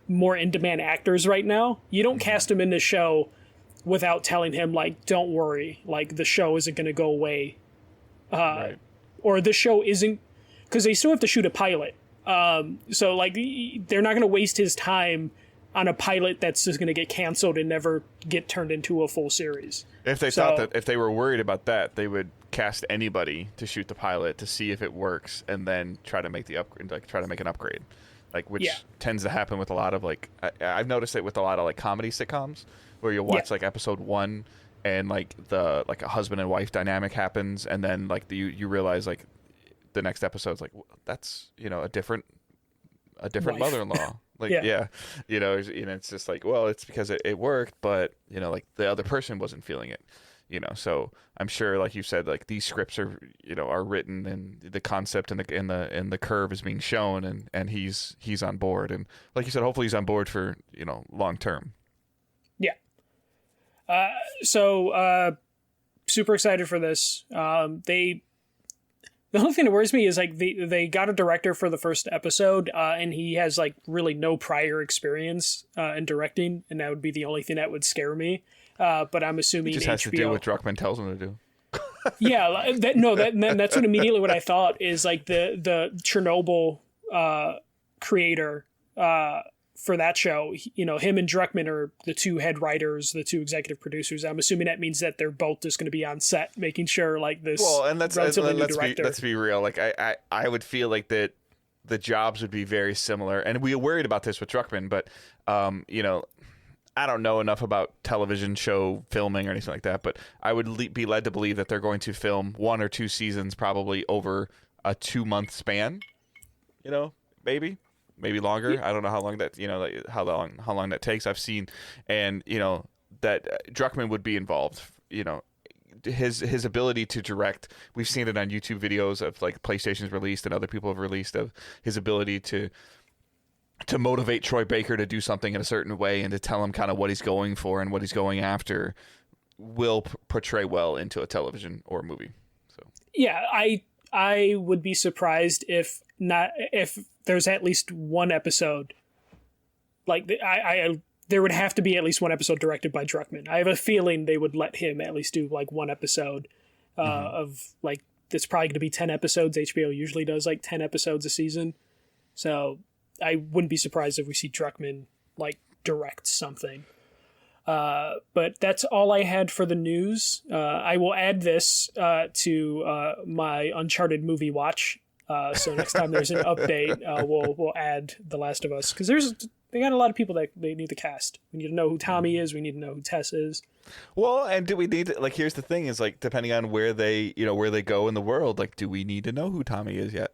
more in-demand actors right now. You don't cast him in the show without telling him like, don't worry, like the show isn't going to go away, or the show isn't, because they still have to shoot a pilot, so like they're not going to waste his time on a pilot that's just going to get canceled and never get turned into a full series. If they thought that, if they were worried about that, they would cast anybody to shoot the pilot to see if it works, and then try to make the upgrade, like try to make an upgrade, like which tends to happen with a lot of like I've noticed it with a lot of like comedy sitcoms where you'll watch like episode 1 and like a husband and wife dynamic happens, and then like you realize like the next episode's like that's, you know, a different mother-in-law. Like, you know, it's just like, well, it's because it worked, but, you know, like the other person wasn't feeling it, you know? So I'm sure, like you said, like these scripts are, you know, are written, and the concept and the curve is being shown, and he's on board. And like you said, hopefully he's on board for, you know, long term. Yeah. So super excited for this. The only thing that worries me is like they got a director for the first episode, and he has like really no prior experience in directing, and that would be the only thing that would scare me. But I'm assuming he just has to do what Druckmann tells him to do. That's immediately what I thought is like the Chernobyl creator for that show. You know, him and Druckmann are the two head writers, the two executive producers. I'm assuming that means that they're both just going to be on set making sure like this. Well, and let's be real. Like I would feel like that the jobs would be very similar. And we worried about this with Druckmann, but you know, I don't know enough about television show filming or anything like that, but I would be led to believe that they're going to film 1 or 2 seasons probably over a 2-month span, you know, maybe longer. I don't know how long that, you know, like how long that takes. I've seen, and you know, that Druckmann would be involved, you know, his ability to direct. We've seen it on YouTube videos of like PlayStation's released and other people have released, of his ability to motivate Troy Baker to do something in a certain way and to tell him kind of what he's going for and what he's going after will portray well into a television or a movie. So yeah, I would be surprised if there's at least one episode. Like there would have to be at least one episode directed by Druckmann. I have a feeling they would let him at least do like one episode of like, it's probably going to be 10 episodes. HBO usually does like 10 episodes a season. So I wouldn't be surprised if we see Druckmann like direct something. But that's all I had for the news. I will add this to my Uncharted movie watch. So next time there's an update, we'll add The Last of Us, because they got a lot of people that they need to cast. We need to know who Tommy is. We need to know who Tess is. Well, and do we need to, like, here's the thing is, like, depending on where they go in the world, like, do we need to know who Tommy is yet?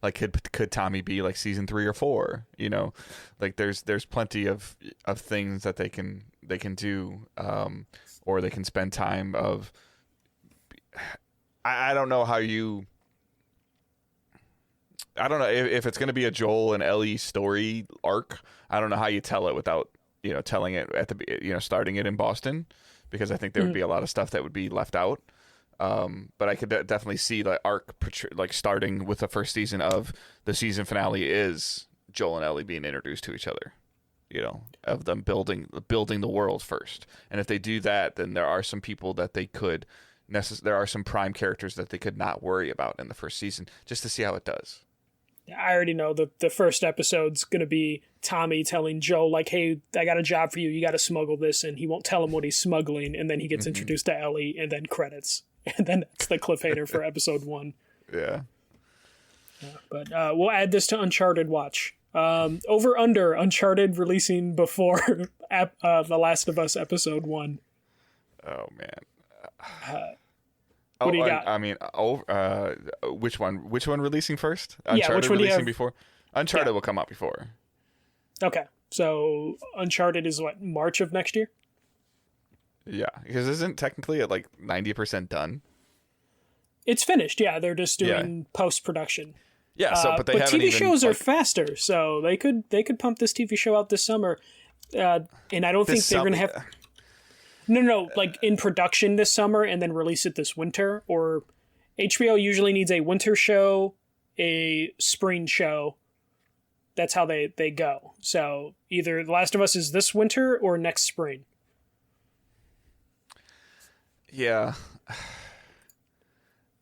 Like, could Tommy be like season 3 or 4? You know, like there's plenty of things that they can do, or they can spend time of. I don't know how you. I don't know if it's going to be a Joel and Ellie story arc. I don't know how you tell it without, you know, telling it at the, you know, starting it in Boston, because I think there would be a lot of stuff that would be left out. But I could definitely see the arc like starting with the first season of the season finale is Joel and Ellie being introduced to each other, you know, of them building the world first. And if they do that, then there are some people that they could there are some prime characters that they could not worry about in the first season, just to see how it does. I already know the first episode's going to be Tommy telling Joe, like, hey, I got a job for you. You got to smuggle this. And he won't tell him what he's smuggling. And then he gets introduced to Ellie, and then credits. And then that's the cliffhanger for episode 1. Yeah. But we'll add this to Uncharted watch. Over under Uncharted releasing before The Last of Us episode 1. Oh, man. What do you got? I mean, which one? Which one releasing first? Uncharted which one releasing before? Uncharted will come out before. Okay, so Uncharted is what, March of next year? Yeah, because isn't technically at like 90% done? It's finished. Yeah, they're just doing post production. Yeah, so but TV even, shows are faster, so they could pump this TV show out this summer, and I don't think they're gonna have. No, like in production this summer and then release it this winter. Or HBO usually needs a winter show, a spring show. That's how they go. So either The Last of Us is this winter or next spring. Yeah.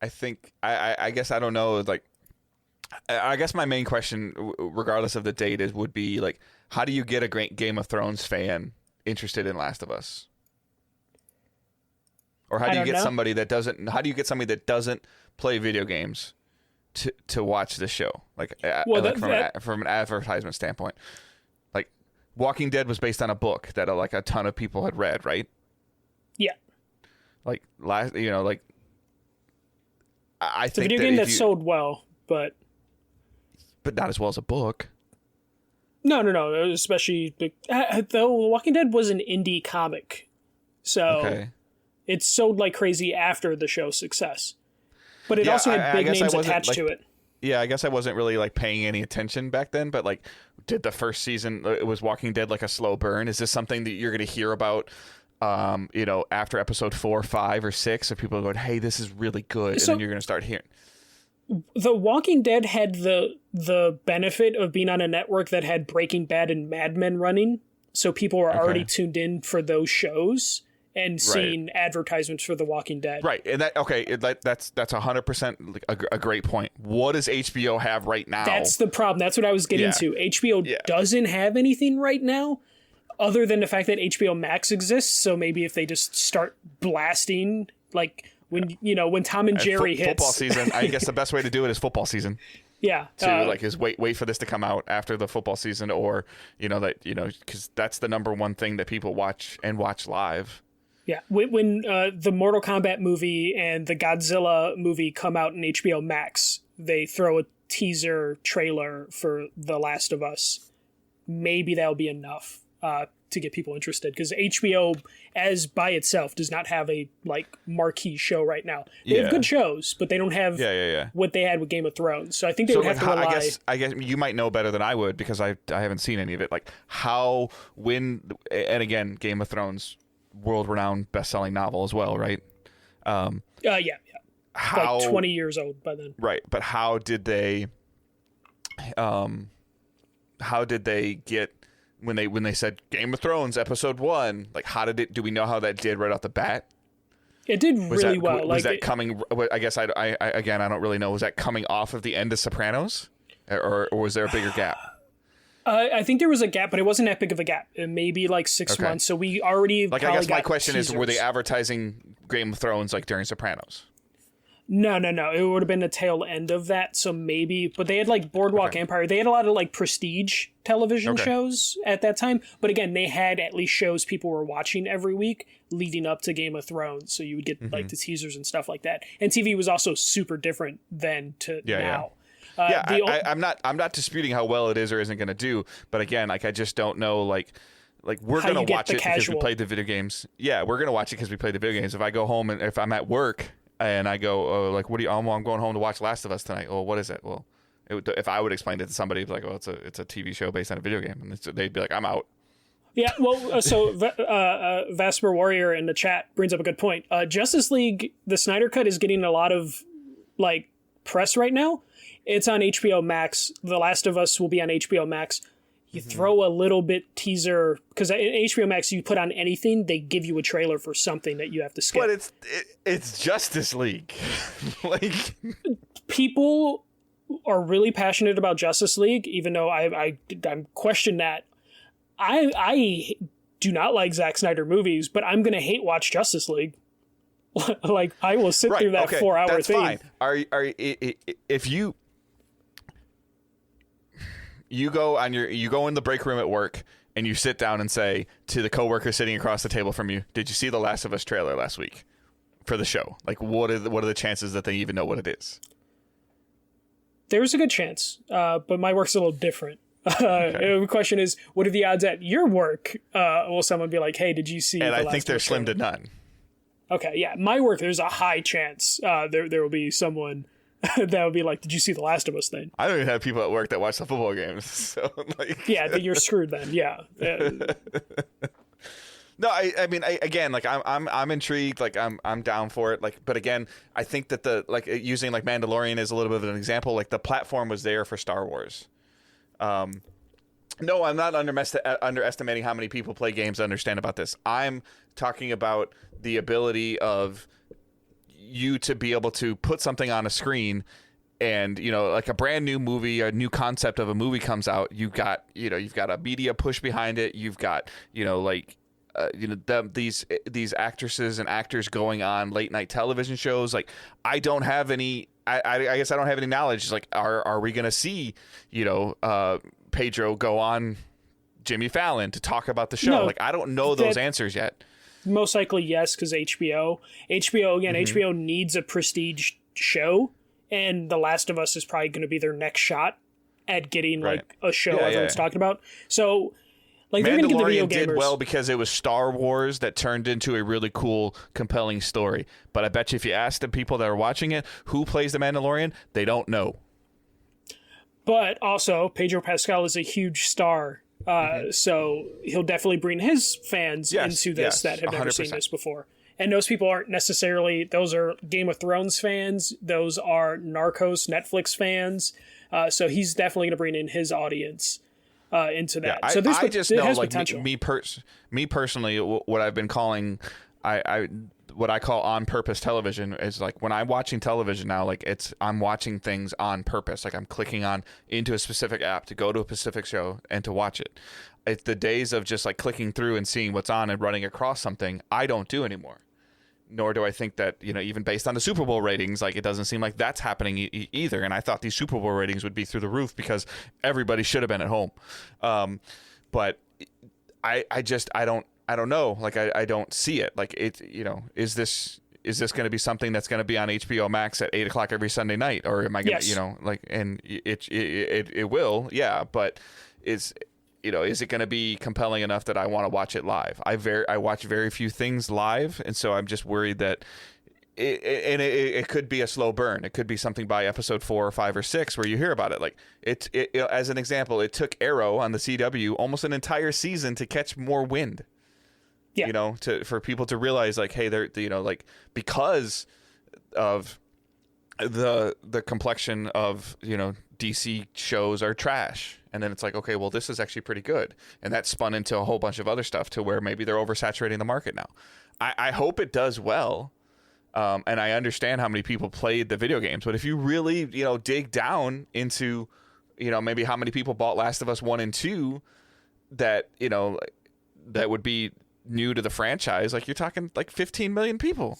I think, I guess, I don't know, like, I guess my main question, regardless of the date, would be, like, how do you get a great Game of Thrones fan interested in Last of Us? Or how do you get somebody that doesn't play video games to watch the show? Like, from an advertisement standpoint, like Walking Dead was based on a book that like a ton of people had read, right? Yeah. Like I it's think a video game that sold well, but not as well as a book. No. Especially though Walking Dead was an indie comic, so. Okay. It sold like crazy after the show's success. But it also had big names attached to it. Yeah, I guess I wasn't really like paying any attention back then, but like, did the first season, was Walking Dead like a slow burn? Is this something that you're going to hear about, you know, after episode 4, 5, or 6, of people going, hey, this is really good, and then you're going to start hearing. The Walking Dead had the benefit of being on a network that had Breaking Bad and Mad Men running, so people were already tuned in for those shows. And seeing advertisements for The Walking Dead. Right. And that's 100% a great point. What does HBO have right now? That's the problem. That's what I was getting to. HBO doesn't have anything right now other than the fact that HBO Max exists. So maybe if they just start blasting, like when Tom and Jerry hits. Football season. I guess the best way to do it is football season. Yeah. To like is wait for this to come out after the football season, or because that's the number one thing that people watch live. Yeah, when the Mortal Kombat movie and the Godzilla movie come out in HBO Max, they throw a teaser trailer for The Last of Us. Maybe that'll be enough to get people interested, because HBO as by itself does not have a like marquee show right now. They have good shows, but they don't have what they had with Game of Thrones. So I think they would have to rely. I guess you might know better than I would, because I haven't seen any of it. Like and again, Game of Thrones, world-renowned best-selling novel as well, right? Yeah. How, like 20 years old by then. Right, but how did they get when they said Game of Thrones episode 1? Like, do we know how that did right off the bat? It did really well. Was that coming? I guess I don't really know. Was that coming off of the end of Sopranos, or was there a bigger gap? I think there was a gap, but it wasn't that big of a gap. Maybe like 6 months. So we already I guess my question is, were they advertising Game of Thrones like during Sopranos? No. It would have been the tail end of that. So maybe, but they had like Boardwalk Empire. They had a lot of like prestige television shows at that time. But again, they had at least shows people were watching every week leading up to Game of Thrones. So you would get like the teasers and stuff like that. And TV was also super different then to now. I'm not disputing how well it is or isn't going to do, but again, like I just don't know, like we're going to watch it because we played the video games. Yeah, we're going to watch it because we played the video games. If I go home and if I'm at work and I go, I'm going home to watch Last of Us tonight. Well, what is it? Well, if I would explain it to somebody, like, it's a TV show based on a video game, and they'd be like, I'm out. Yeah, well, so Vasper Warrior in the chat brings up a good point. Justice League, the Snyder Cut, is getting a lot of like press right now. It's on HBO Max. The Last of Us will be on HBO Max. You throw a little bit teaser, because in HBO Max, you put on anything, they give you a trailer for something that you have to skip. But it's Justice League. Like, people are really passionate about Justice League, even though I question that. I do not like Zack Snyder movies, but I'm gonna hate watch Justice League. Like, I will sit through that 4-hour thing. Fine. If you go in the break room at work and you sit down and say to the coworker sitting across the table from you, "Did you see the Last of Us trailer last week for the show?" Like, what are the chances that they even know what it is? There's a good chance, but my work's a little different. The question is, what are the odds at your work? Will someone be like, "Hey, did you see?" And I think they're slim to none. Okay, yeah, my work, there's a high chance there will be someone that would be like, "Did you see the Last of Us thing?" I don't even have people at work that watch the football games, so like, yeah, you're screwed then. Yeah. No, I mean, again, like I'm intrigued, like I'm down for it, like, but again, I think that using like Mandalorian as a little bit of an example, like the platform was there for Star Wars. No, I'm not underestimating how many people play games to understand about this. I'm talking about the ability of you to be able to put something on a screen, and like a brand new movie, a new concept of a movie comes out. You've got a media push behind it. You've got these actresses and actors going on late night television shows. Like, I don't have any. I guess I don't have any knowledge. Like, are we gonna see Pedro go on Jimmy Fallon to talk about the show? No, like, I don't know those answers yet. Most likely yes, because HBO again. HBO needs a prestige show, and The Last of Us is probably going to be their next shot at getting like a show everyone's talking about. So, like, they're going to get the video gamers. Did well because it was Star Wars that turned into a really cool, compelling story. But I bet you if you ask the people that are watching it who plays the Mandalorian, they don't know. But also, Pedro Pascal is a huge star. So he'll definitely bring his fans into this that have never 100%. Seen this before. And those people aren't necessarily, those are Game of Thrones fans. Those are Narcos Netflix fans. So he's definitely going to bring in his audience into that. Yeah, so I just know, like, potential. Me personally, what I've been calling, what I call on purpose television is like when I'm watching television now, like I'm watching things on purpose. Like, I'm clicking on into a specific app to go to a specific show and to watch it. It's the days of just like clicking through and seeing what's on and running across something I don't do anymore. nor do I think that, even based on the Super Bowl ratings, like, it doesn't seem like that's happening either. And I thought these Super Bowl ratings would be through the roof because everybody should have been at home. But I don't know. Like, I don't see it. Like, is this going to be something that's going to be on HBO Max at 8:00 every Sunday night, or am I going to, and it will, yeah. But is it going to be compelling enough that I want to watch it live? I watch very few things live, and so I'm just worried that it could be a slow burn. It could be something by episode 4 or 5 or 6 where you hear about it. Like it as an example, it took Arrow on the CW almost an entire season to catch more wind. Yeah. For people to realize, like, hey, they're, like, because of the complexion of, DC shows are trash. And then it's like, okay, well, this is actually pretty good. And that spun into a whole bunch of other stuff to where maybe they're oversaturating the market now. I hope it does well. And I understand how many people played the video games. But if you really, dig down into, maybe how many people bought Last of Us 1 and 2 that, that would be new to the franchise, like, you're talking like 15 million people.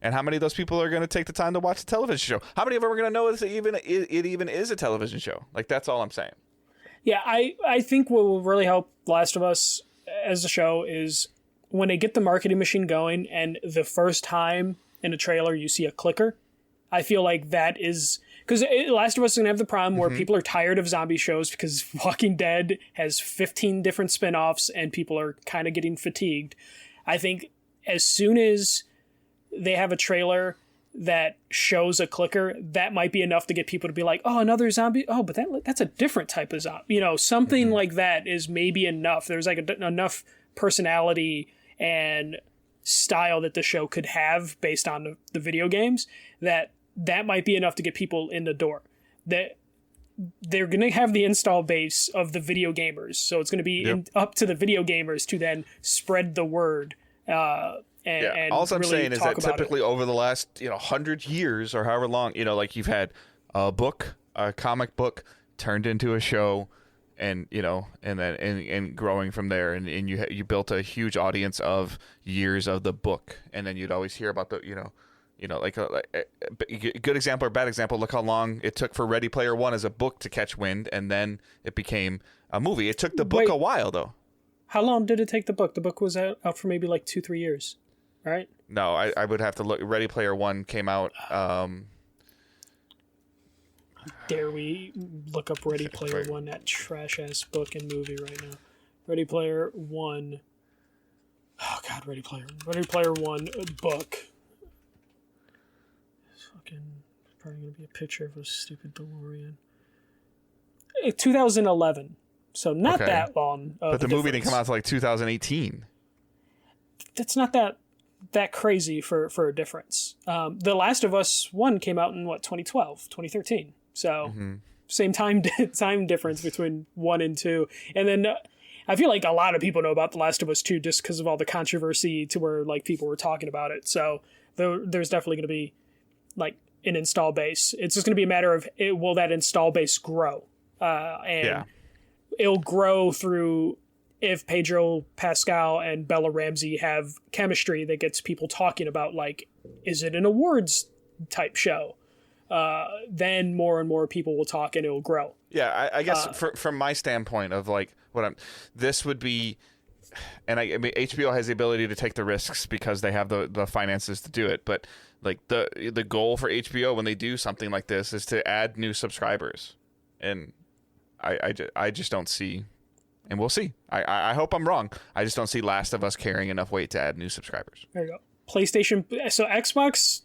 And how many of those people are going to take the time to watch a television show? How many of them are going to know it even is a television show? Like, that's all I'm saying. Yeah, I think what will really help Last of Us as a show is when they get the marketing machine going and the first time in a trailer you see a clicker. I feel like that is... Because Last of Us is going to have the problem where people are tired of zombie shows because Walking Dead has 15 different spinoffs and people are kind of getting fatigued. I think as soon as they have a trailer that shows a clicker, that might be enough to get people to be like, oh, another zombie? Oh, but that's a different type of zombie. Something like that is maybe enough. There's like enough personality and style that the show could have based on the video games that might be enough to get people in the door. That they're going to have the install base of the video gamers, so it's going to be up to the video gamers to then spread the word. And all I'm saying is that typically over the last 100 years or however long, like, you've had a comic book turned into a show, and and growing from there, and you built a huge audience of years of the book, and then you'd always hear about the like a good example or bad example. Look how long it took for Ready Player One as a book to catch wind, and then it became a movie. It took the book a while, though. How long did it take the book? The book was out for maybe like 2-3 years, right? No, I would have to look. Ready Player One came out. Dare we look up Ready Player One, that trash ass book and movie right now? Ready Player One. Oh God, Ready Player One book. Probably gonna be a picture of a stupid DeLorean. 2011, so not that long. But the movie didn't come out until like 2018. That's not that crazy for a difference. The Last of Us 1 came out in 2012, 2013. So same time difference between 1 and 2, and then. I feel like a lot of people know about The Last of Us 2 just because of all the controversy to where, like, people were talking about it. So there's definitely going to be like an install base. It's just going to be a matter of will that install base grow, and it'll grow through if Pedro Pascal and Bella Ramsey have chemistry that gets people talking about, like, is it an awards type show? Then more and more people will talk and it will grow. Yeah, I guess from my standpoint of, like, this would be, and I mean, HBO has the ability to take the risks because they have the finances to do it, but, like, the goal for HBO when they do something like this is to add new subscribers, and I just don't see, and we'll see. I hope I'm wrong. I just don't see Last of Us carrying enough weight to add new subscribers. There you go. PlayStation, so Xbox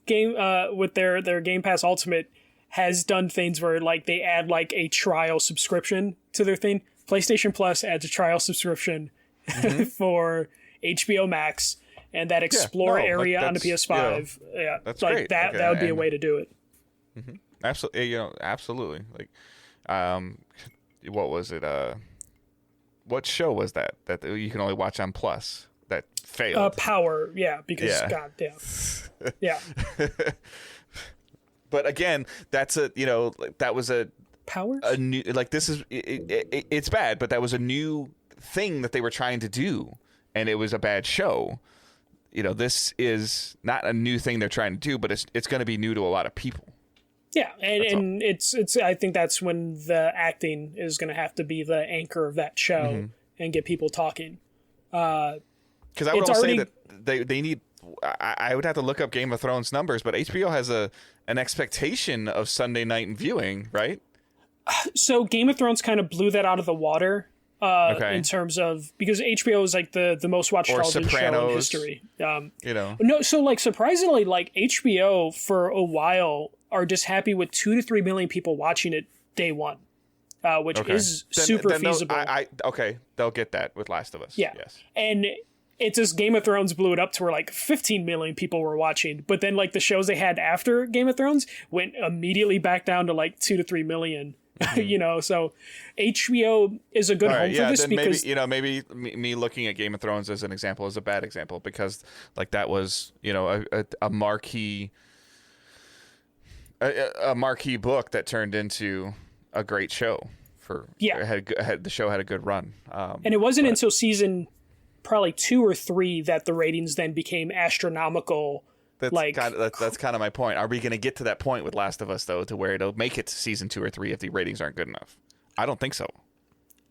game with their Game Pass Ultimate has done things where, like, they add like a trial subscription to their thing. PlayStation Plus adds a trial subscription for HBO Max. And that explore area on the PS5, that's like great. That would be a way to do it. Absolutely, absolutely. Like, what was it? What show was that you can only watch on Plus that failed? Power, because God damn, yeah. But again, that was a Powers. A new, like, this is it's bad, but that was a new thing that they were trying to do, and it was a bad show. this is not a new thing they're trying to do, but it's going to be new to a lot of people. Yeah, and it's I think that's when the acting is going to have to be the anchor of that show and get people talking. Because I would almost say that they need. I would have to look up Game of Thrones numbers, but HBO has an expectation of Sunday night viewing, right? So Game of Thrones kind of blew that out of the water. In terms of, because HBO is like the most watched television show in history. No, so like surprisingly, like HBO for a while are just happy with 2 to 3 million people watching it day one, which is super feasible. They'll get that with Last of Us. Yeah, yes. And it's just Game of Thrones blew it up to where like 15 million people were watching, but then like the shows they had after Game of Thrones went immediately back down to like 2 to 3 million. So HBO is a good home for this, because maybe me looking at Game of Thrones as an example is a bad example, because like that was a marquee book that turned into a great show. The show had a good run, and it wasn't until season probably 2 or 3 that the ratings then became astronomical. That's kind of my point. Are we going to get to that point with Last of Us, though, to where it'll make it to season 2 or 3 if the ratings aren't good enough? I don't think so.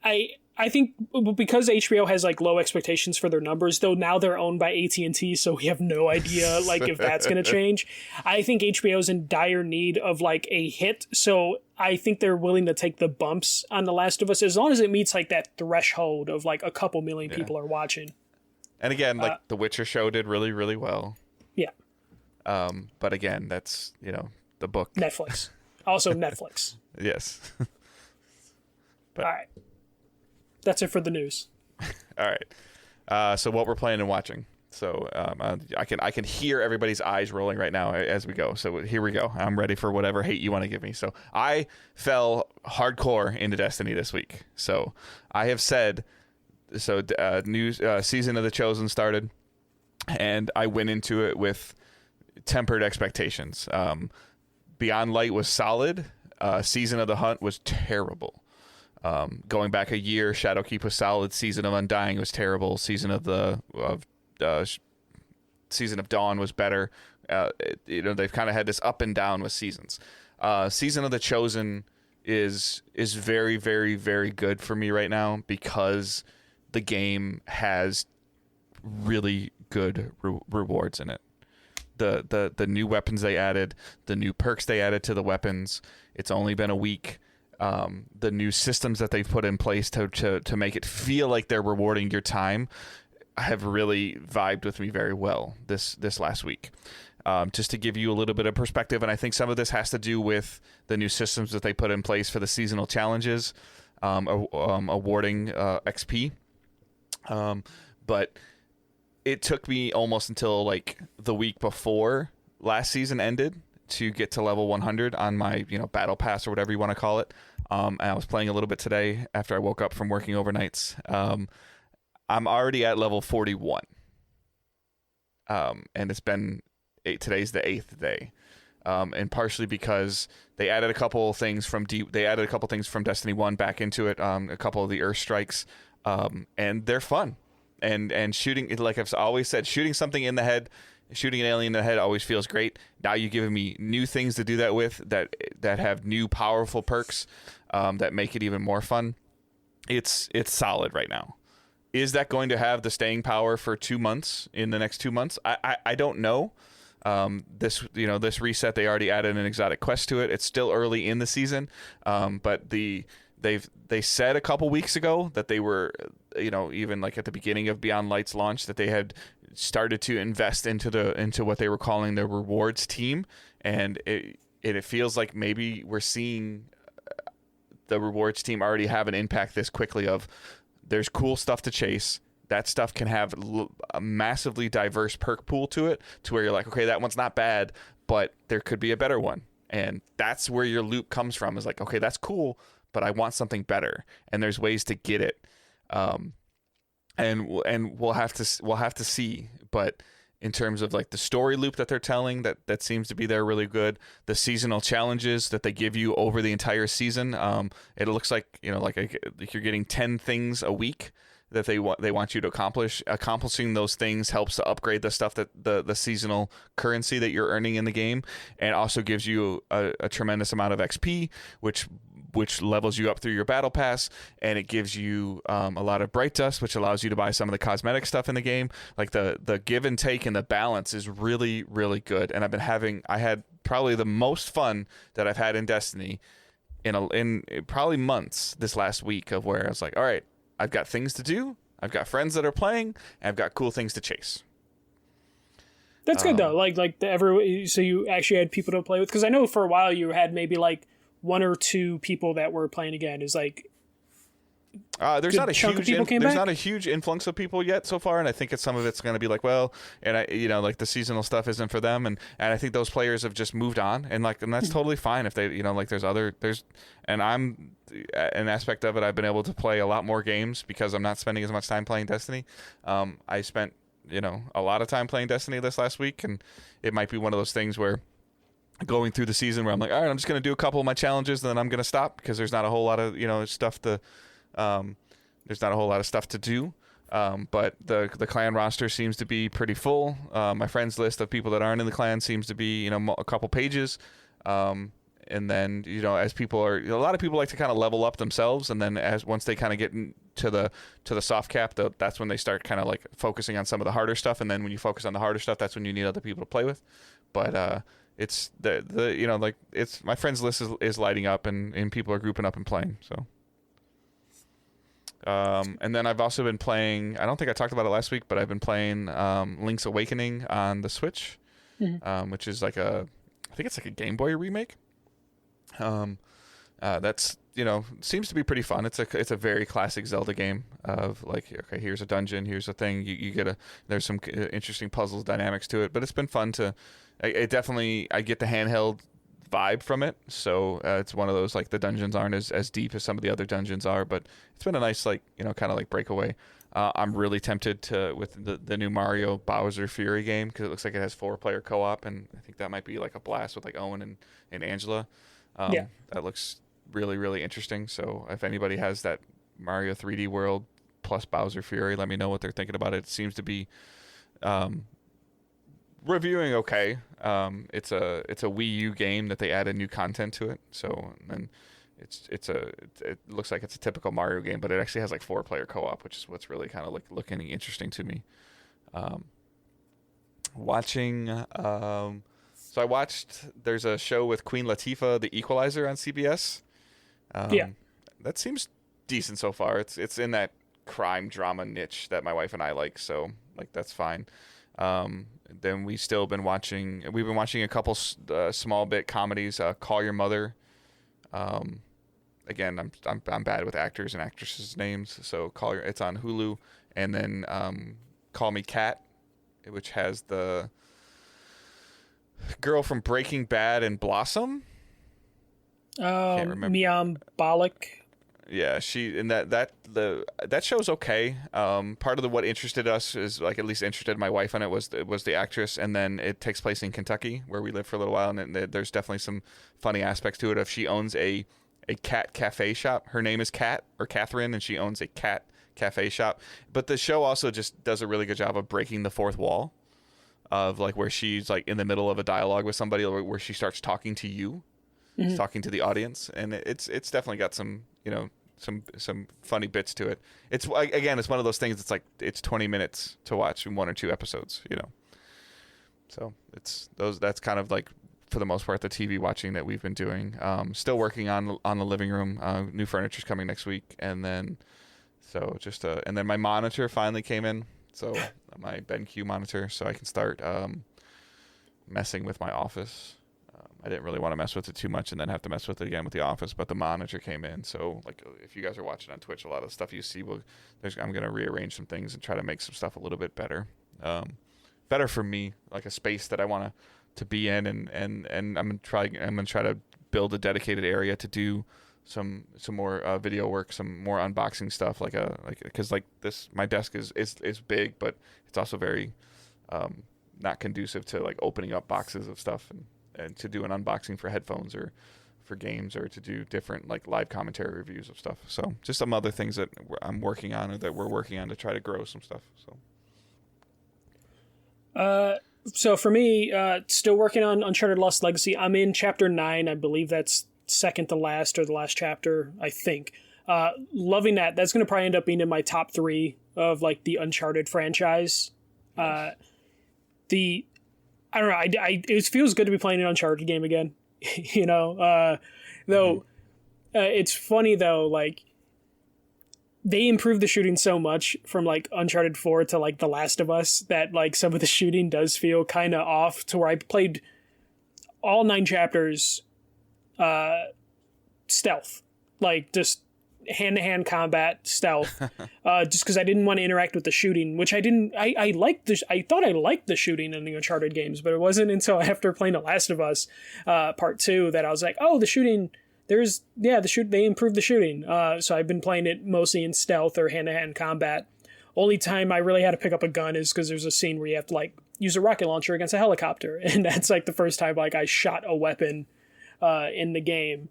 I think because HBO has like low expectations for their numbers, though now they're owned by AT&T, so we have no idea like if that's going to change. I think HBO is in dire need of like a hit, so I think they're willing to take the bumps on The Last of Us as long as it meets like that threshold of like a couple million people are watching. And again, like The Witcher show did really, really well. Yeah. But again, that's, the book. Netflix. Also Netflix. Yes. All right. That's it for the news. All right. So what we're planning and watching. So I can hear everybody's eyes rolling right now as we go. So here we go. I'm ready for whatever hate you want to give me. So I fell hardcore into Destiny this week. So I have said, new season of The Chosen started, and I went into it with tempered expectations. Beyond Light was solid. Season of the Hunt was terrible. Going back a year, Shadowkeep was solid. Season of Undying was terrible. Season of Dawn was better. They've kind of had this up and down with seasons. Season of the Chosen is very, very, very good for me right now, because the game has really good rewards in it. The new weapons they added, the new perks they added to the weapons. It's only been a week. The new systems that they've put in place to make it feel like they're rewarding your time have really vibed with me very well this last week. Just to give you a little bit of perspective, and I think some of this has to do with the new systems that they put in place for the seasonal challenges, awarding XP. But it took me almost until like the week before last season ended to get to level 100 on my battle pass or whatever you want to call it. And I was playing a little bit today after I woke up from working overnights. I'm already at level 41. And it's been today's the 8th day. And partially because they added a couple things from Destiny 1 back into it, a couple of the Earth strikes, and they're fun. And shooting, like I've always said, shooting something in the head, shooting an alien in the head always feels great. Now you're giving me new things to do that with, that have new powerful perks, that make it even more fun. It's solid right now. Is that going to have the staying power for 2 months, in the next 2 months? I don't know. This reset, they already added an exotic quest to it. It's still early in the season, but they said a couple weeks ago that they were, even like at the beginning of Beyond Light's launch, that they had started to invest into what they were calling their rewards team, and it feels like maybe we're seeing the rewards team already have an impact this quickly. Of there's cool stuff to chase. That stuff can have a massively diverse perk pool to it, to where you're like, okay, that one's not bad, but there could be a better one. And that's where your loop comes from, is like, okay, that's cool, but I want something better, and there's ways to get it. And we'll have to see. But in terms of like the story loop that they're telling, that seems to be there really good. The seasonal challenges that they give you over the entire season, it looks like like you're getting 10 things a week. that they want you to accomplish. Accomplishing those things helps to upgrade the stuff that the seasonal currency that you're earning in the game, and also gives you a tremendous amount of XP, which levels you up through your battle pass, and it gives you a lot of bright dust, which allows you to buy some of the cosmetic stuff in the game. Like the give and take and the balance is really, really good. And I had probably the most fun that I've had in Destiny in probably months this last week, of where I was like, all right, I've got things to do, I've got friends that are playing, and I've got cool things to chase. That's good though. So you actually had people to play with, because I know for a while you had maybe like one or two people that were playing again. Is like there's not a huge influx of people yet so far, and I think some of it's going to be like, well, and like the seasonal stuff isn't for them, and I think those players have just moved on, and that's totally fine if they and I'm an aspect of it. I've been able to play a lot more games because I'm not spending as much time playing Destiny. I spent a lot of time playing Destiny this last week, and it might be one of those things where going through the season where I'm like, all right, I'm just going to do a couple of my challenges, and then I'm going to stop because there's not a whole lot of stuff to do. But the clan roster seems to be pretty full. My friends list of people that aren't in the clan seems to be a couple pages. And then as people are, a lot of people like to kind of level up themselves, and then once they kind of get to the soft cap, that's when they start kind of like focusing on some of the harder stuff. And then when you focus on the harder stuff, that's when you need other people to play with. But it's it's my friends list is lighting up, and people are grouping up and playing. So. And then I've also been playing, I don't think I talked about it last week, but I've been playing Link's Awakening on the Switch, which is I think it's like a Game Boy remake. That's seems to be pretty fun. It's a very classic Zelda game of like, okay, here's a dungeon, here's a thing, you get there's some interesting puzzles dynamics to it, but it's been fun I get the handheld vibe from it. So it's one of those, like, the dungeons aren't as deep as some of the other dungeons are, but it's been a nice kind of like breakaway. I'm really tempted with the new Mario Bowser Fury game, because it looks like it has 4-player co-op, and I think that might be like a blast with like Owen and Angela. That looks really, really interesting. So if anybody has that Mario 3D World plus Bowser Fury, let me know what they're thinking about it. It seems to be reviewing okay. It's a Wii U game that they added new content to it. So then it looks like it's a typical Mario game, but it actually has like 4-player co-op, which is what's really kind of like looking interesting to me. So I watched, there's a show with Queen Latifah, The Equalizer, on CBS. That seems decent so far. It's in that crime drama niche that my wife and I like, so like that's fine. Then we've been watching a couple small bit comedies. Call Your Mother. Again, I'm bad with actors and actresses' names, so it's on Hulu. And then Call Me Kat, which has the girl from Breaking Bad and Blossom. Can't remember. Miam Balak. Yeah, that show's okay. Part of what interested us is, like, at least interested my wife in it, was the actress, and then it takes place in Kentucky, where we lived for a little while, and there's definitely some funny aspects to it. If she owns a cat cafe shop, her name is Kat or Catherine, and she owns a cat cafe shop. But the show also just does a really good job of breaking the fourth wall, of like where she's like in the middle of a dialogue with somebody, where she starts talking to you, talking to the audience, and it's definitely got some some funny bits to it. It's one of those things. It's like it's 20 minutes to watch in 1 or 2 episodes, So that's kind of like, for the most part, the TV watching that we've been doing. Still working on the living room. New furniture's coming next week, and then and then my monitor finally came in. So my BenQ monitor, so I can start messing with my office. I didn't really want to mess with it too much and then have to mess with it again with the office, but the monitor came in. So, like, if you guys are watching on Twitch, a lot of the stuff you see, I'm going to rearrange some things and try to make some stuff a little bit better. Better for me, like a space that I want to be in, and I'm going to try to build a dedicated area to do some more video work, some more unboxing stuff, because this, my desk is big, but it's also very not conducive to like opening up boxes of stuff and to do an unboxing for headphones or for games or to do different like live commentary reviews of stuff. So just some other things that I'm working on or that we're working on to try to grow some stuff. So for me, still working on Uncharted Lost Legacy. I'm in chapter 9. I believe that's second to last or the last chapter, I think. Loving that. That's going to probably end up being in my top 3 of like the Uncharted franchise. I don't know. It feels good to be playing an Uncharted game again. Though it's funny though, like they improved the shooting so much from like Uncharted 4 to like The Last of Us that like some of the shooting does feel kind of off, to where I played all 9 chapters stealth, like just hand-to-hand combat stealth, just because I didn't want to interact with the shooting, which I didn't. I thought I liked the shooting in the Uncharted games, but it wasn't until after playing The Last of Us Part 2 that I was like, oh, the shooting. They improved the shooting. So I've been playing it mostly in stealth or hand-to-hand combat. Only time I really had to pick up a gun is because there's a scene where you have to like use a rocket launcher against a helicopter, and that's like the first time like I shot a weapon in the game.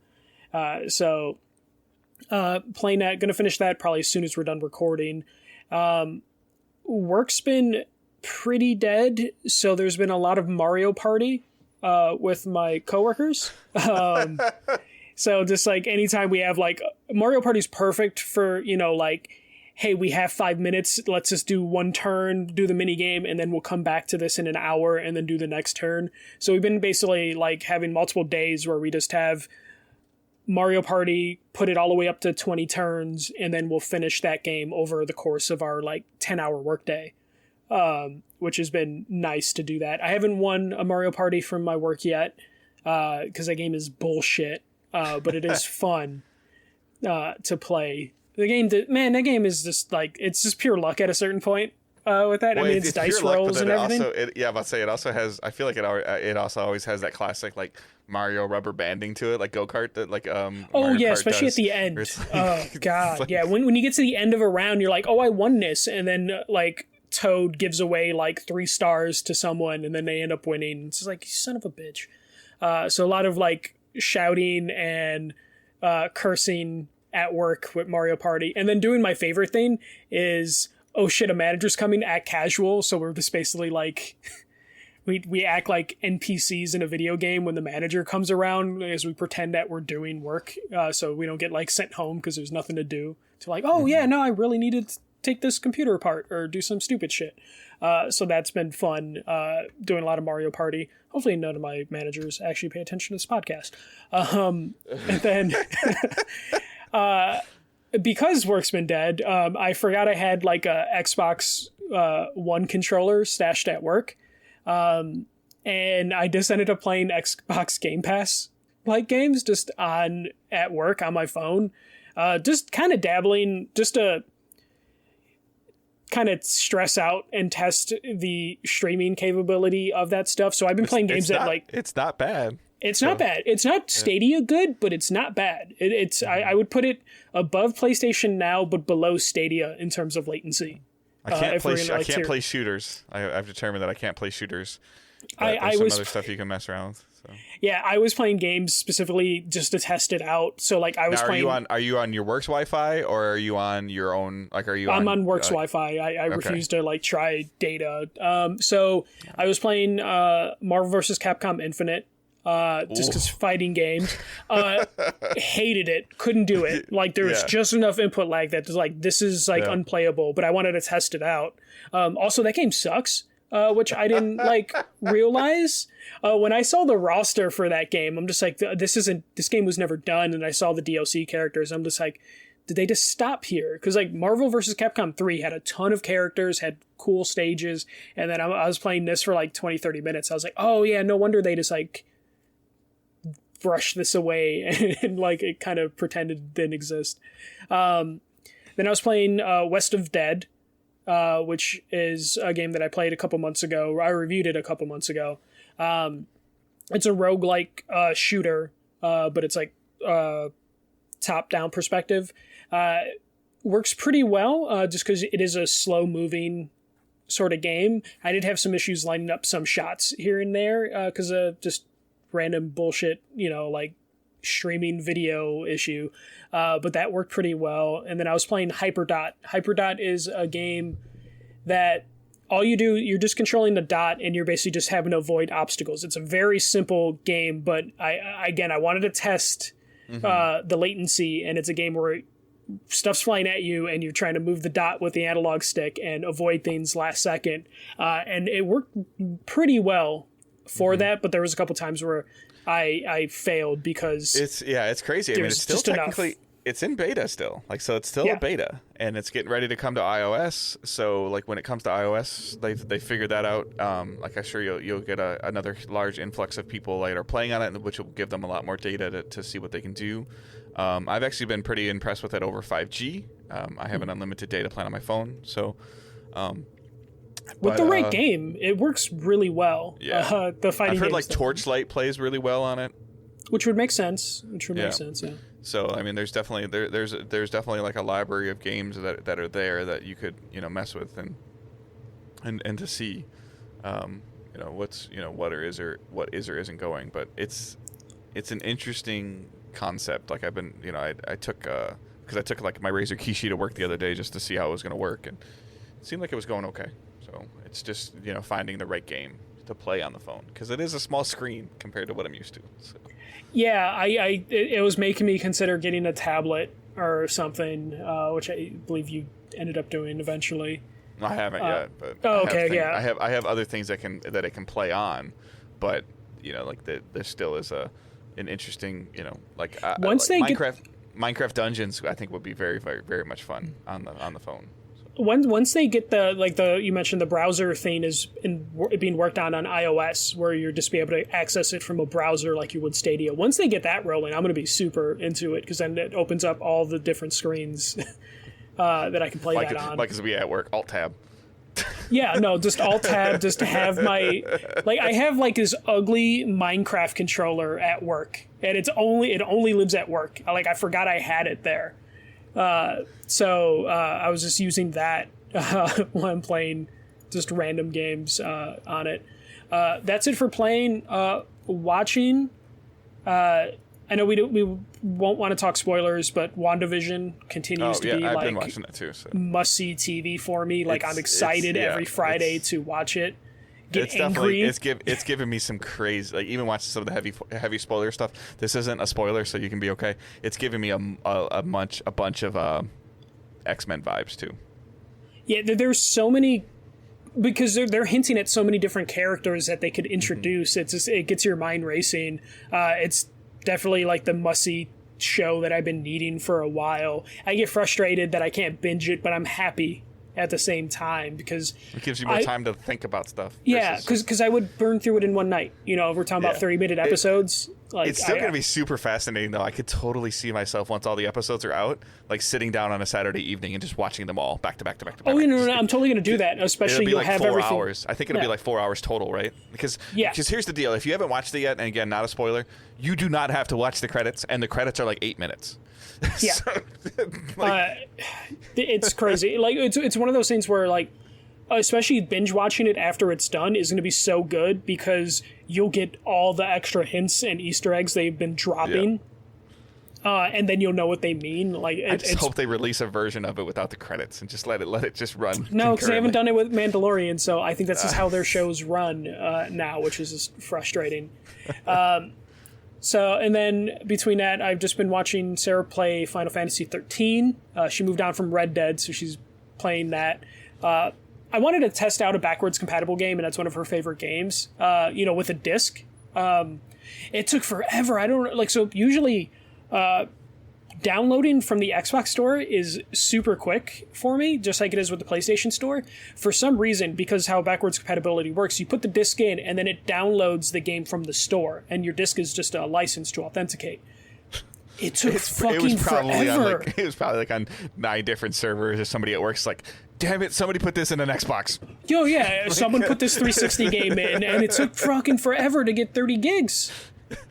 So playing that, gonna finish that probably as soon as we're done recording. Work's been pretty dead, so there's been a lot of Mario Party with my coworkers. So just like anytime we have like Mario Party's perfect for, like, hey, we have 5 minutes, let's just do one turn, do the mini game, and then we'll come back to this in an hour and then do the next turn. So we've been basically like having multiple days where we just have Mario Party, put it all the way up to 20 turns, and then we'll finish that game over the course of our like 10-hour workday, which has been nice to do that. I haven't won a Mario Party from my work yet because that game is bullshit, but it is fun to play. The game, that game is just like, it's just pure luck at a certain point with that. Well, I mean, it's dice rolls and everything. I'm about to say, it also has, I feel like it also always has that classic like Mario rubber banding to it, like go-kart that like Mario Kart especially does. At the end. Oh god, like, yeah. When you get to the end of a round, you're like, oh, I won this, and then like Toad gives away like 3 stars to someone, and then they end up winning. It's just like, you son of a bitch. So a lot of like shouting and cursing at work with Mario Party, and then doing my favorite thing is, oh shit, a manager's coming, act casual. So we're just basically like we act like NPCs in a video game when the manager comes around, as we pretend that we're doing work, so we don't get like sent home because there's nothing to do. To like, oh yeah, no, I really needed to take this computer apart or do some stupid shit. So that's been fun, doing a lot of Mario Party. Hopefully none of my managers actually pay attention to this podcast. And then because work's been dead, I forgot I had like a Xbox One controller stashed at work. And I just ended up playing Xbox Game Pass like games just at work on my phone. Just kind of dabbling, just to kind of stress out and test the streaming capability of that stuff. So I've been playing games that like... It's not bad. It's not bad. It's not Stadia good, but it's not bad. It's I would put it above PlayStation Now, but below Stadia in terms of latency. I can't play shooters. I've determined that I can't play shooters. There's some other stuff you can mess around with. So. Yeah, I was playing games specifically just to test it out. So like I was playing. Are you on your work's Wi-Fi or are you on your own? Like, are you? I'm on work's Wi-Fi. I refuse to like try data. So I was playing Marvel vs. Capcom Infinite. Just because fighting games, hated it, couldn't do it. Like there was just enough input lag that was like, this is like unplayable, but I wanted to test it out. Also that game sucks, which I didn't like realize. When I saw the roster for that game, I'm just like, this game was never done. And I saw the DLC characters. I'm just like, did they just stop here? Cause like Marvel vs. Capcom 3 had a ton of characters, had cool stages. And then I was playing this for like 20-30 minutes. I was like, oh yeah, no wonder they just like brush this away and like it kind of pretended it didn't exist. Then I was playing West of Dead, which is a game that I played a couple months ago. I reviewed it a couple months ago. It's a roguelike shooter, but it's like top-down perspective. Works pretty well, just because it is a slow-moving sort of game. I did have some issues lining up some shots here and there because of just random bullshit, like streaming video issue, but that worked pretty well. And then I was playing Hyperdot. Hyperdot is a game that all you do, you're just controlling the dot and you're basically just having to avoid obstacles. It's a very simple game, but I wanted to test the latency, and it's a game where stuff's flying at you and you're trying to move the dot with the analog stick and avoid things last second. And it worked pretty well for that, but there was a couple times where I failed because it's crazy. I mean, it's still technically it's in beta still. Like, so it's still a beta, and it's getting ready to come to iOS. So like when it comes to iOS, they figured that out. Like I'm sure you'll get another large influx of people that are playing on it, which will give them a lot more data to see what they can do. I've actually been pretty impressed with it over 5G. I have an unlimited data plan on my phone, so with the right game, it works really well. Yeah, the fighting. I've heard like Torchlight plays really well on it, which would make sense. Make sense. Yeah. So I mean, there's definitely there's definitely like a library of games that are there that you could mess with and to see, what's what is or isn't going. But it's an interesting concept. Like I've been I took because I took like my Razer Kishi to work the other day just to see how it was going to work, and it seemed like it was going okay. So it's just finding the right game to play on the phone, because it is a small screen compared to what I'm used to. So. Yeah, it was making me consider getting a tablet or something, which I believe you ended up doing eventually. I haven't yet, but I have other things that it can play on, but like there still is an interesting like once like Minecraft Dungeons I think would be very very very much fun on the phone. Once they get you mentioned the browser thing is being worked on iOS, where you're just be able to access it from a browser like you would Stadia. Once they get that rolling, I'm going to be super into it, because then it opens up all the different screens that I can play that on. Like as we at work, Alt Tab. Yeah, no, just Alt Tab, just to have my I have like this ugly Minecraft controller at work, and it only lives at work. I forgot I had it there. So I was just using that when I'm playing just random games on it. That's it for playing. Watching. I know we won't want to talk spoilers, but WandaVision continues to be I've been watching that too. So. Must-see TV for me. Like I'm excited every Friday to watch it. Get angry. It's giving me some crazy, like even watching some of the heavy spoiler stuff. This isn't a spoiler, so you can be okay. It's giving me a bunch of X-Men vibes too. Yeah, there's so many, because they're hinting at so many different characters that they could introduce. It gets your mind racing. It's definitely like the must-see show that I've been needing for a while. I get frustrated that I can't binge it, but I'm happy at the same time, because it gives you more time to think about stuff. Yeah, because I would burn through it in one night. We're talking about 30-minute episodes. It's still going to be super fascinating, though. I could totally see myself, once all the episodes are out, like sitting down on a Saturday evening and just watching them all back to back to back to back. Oh, no, I'm totally going to do that, especially it'll be like have 4 everything. hours. I think it'll be like 4 hours total, right? Because here's the deal. If you haven't watched it yet, and again, not a spoiler, you do not have to watch the credits, and the credits are like 8 minutes. Yeah. It's crazy. Like it's one of those things where, like, especially binge watching it after it's done is going to be so good, because you'll get all the extra hints and Easter eggs they've been dropping. And then you'll know what they mean. Like, I just hope they release a version of it without the credits and just let it just run. No, because they haven't done it with Mandalorian, so I think that's just how their shows run now, which is just frustrating. So, and then between that, I've just been watching Sarah play Final Fantasy 13. She moved on from Red Dead, so she's playing that. I wanted to test out a backwards compatible game, and that's one of her favorite games, with a disc. It took forever. I don't like, so usually downloading from the Xbox store is super quick for me, just like it is with the PlayStation store. For some reason, because how backwards compatibility works, you put the disc in and then it downloads the game from the store, and your disc is just a license to authenticate. It took forever. It was probably like on 9 different servers, or somebody at work's like, damn it, somebody put this in an Xbox. Yo, yeah, someone put this 360 game in, and it took fucking forever to get 30 gigs.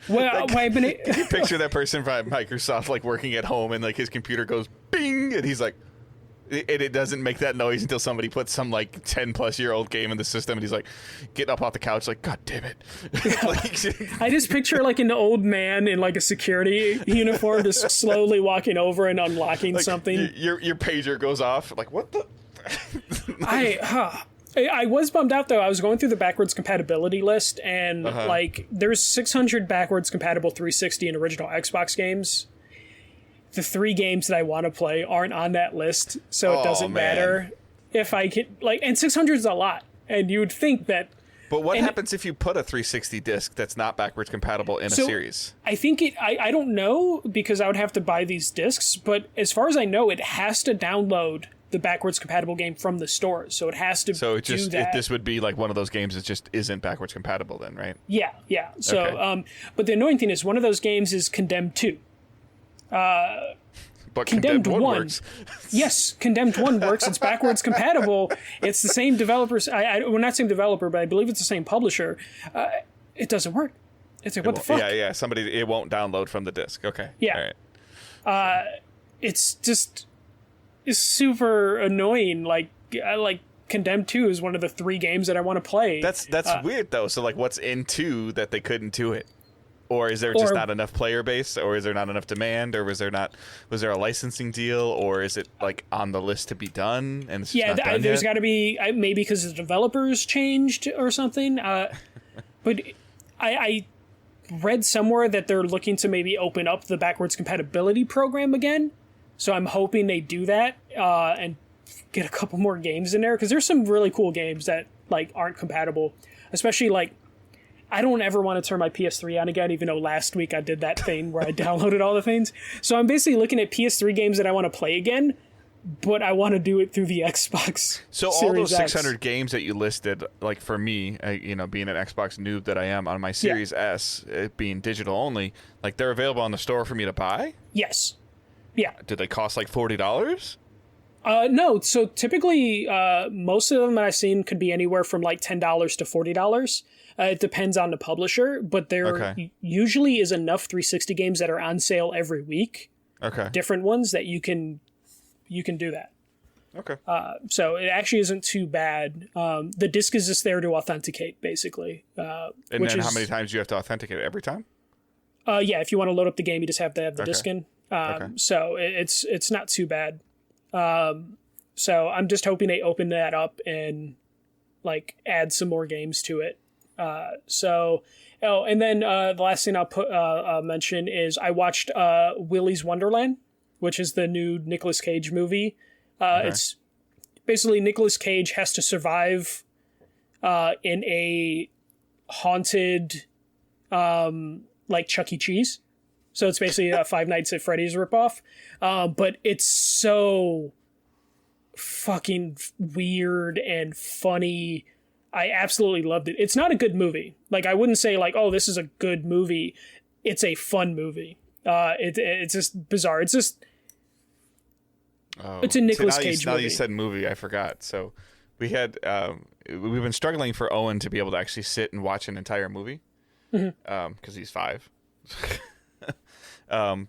Well, can you picture that person from Microsoft, like, working at home, and like his computer goes bing, and he's like, It doesn't make that noise until somebody puts some like 10-plus-year-old game in the system, and he's like getting up off the couch like, God damn it. Like, I just picture like an old man in like a security uniform just slowly walking over and unlocking like, something. Your pager goes off. Like, what the? I was bummed out though. I was going through the backwards compatibility list, and like there's 600 backwards compatible 360 and original Xbox games. The 3 games that I want to play aren't on that list, so it doesn't matter if I can, like, and 600 is a lot, and you would think that. But what happens if you put a 360 disc that's not backwards compatible in a series? I think I don't know, because I would have to buy these discs, but as far as I know, it has to download the backwards compatible game from the stores, so it has to do that. This would be like one of those games that just isn't backwards compatible then, right? Yeah. So, but the annoying thing is one of those games is Condemned 2. But Condemned 1 works. Yes, Condemned 1 works. It's backwards compatible. It's the same developers. Well, not same developer, but I believe it's the same publisher. It doesn't work. It's like, what the fuck? Yeah. It won't download from the disc. Okay. Yeah. All right. It's super annoying. Like Condemned 2 is one of the 3 games that I want to play. That's weird though. So like, what's in 2 that they couldn't do it? Or is there just not enough player base, or is there not enough demand, or was there a licensing deal, or is it like on the list to be done and it's just not done there's yet? got to be, maybe because the developers changed or something. But I read somewhere that they're looking to maybe open up the backwards compatibility program again, so I'm hoping they do that and get a couple more games in there, because there's some really cool games that like aren't compatible, especially like. I don't ever want to turn my PS3 on again, even though last week I did that thing where I downloaded all the things. So I'm basically looking at PS3 games that I want to play again, but I want to do it through the Xbox. So Series all those 600 X. games that you listed, like for me, being an Xbox noob that I am, on my Series S, it being digital only, like they're available on the store for me to buy? Yes. Yeah. Do they cost like $40? No. So typically, most of them that I've seen could be anywhere from like $10 to $40. It depends on the publisher, but there usually is enough 360 games that are on sale every week. Okay. Different ones that you can do that. Okay. So it actually isn't too bad. The disc is just there to authenticate, basically. And then how many times do you have to authenticate? Every time? Yeah, if you want to load up the game, you just have to have the disc in. So it's not too bad. So I'm just hoping they open that up and like add some more games to it. And then the last thing I'll mention is I watched Willy's Wonderland, which is the new Nicolas Cage movie. It's basically Nicolas Cage has to survive in a haunted like Chuck E. Cheese. So it's basically a Five Nights at Freddy's ripoff. But it's so fucking weird and funny. I absolutely loved it. It's not a good movie. Like, I wouldn't say like, oh, this is a good movie. It's a fun movie. It's just bizarre. It's just it's a Nicolas Cage movie. Now you said movie, I forgot. So we had we've been struggling for Owen to be able to actually sit and watch an entire movie because he's 5.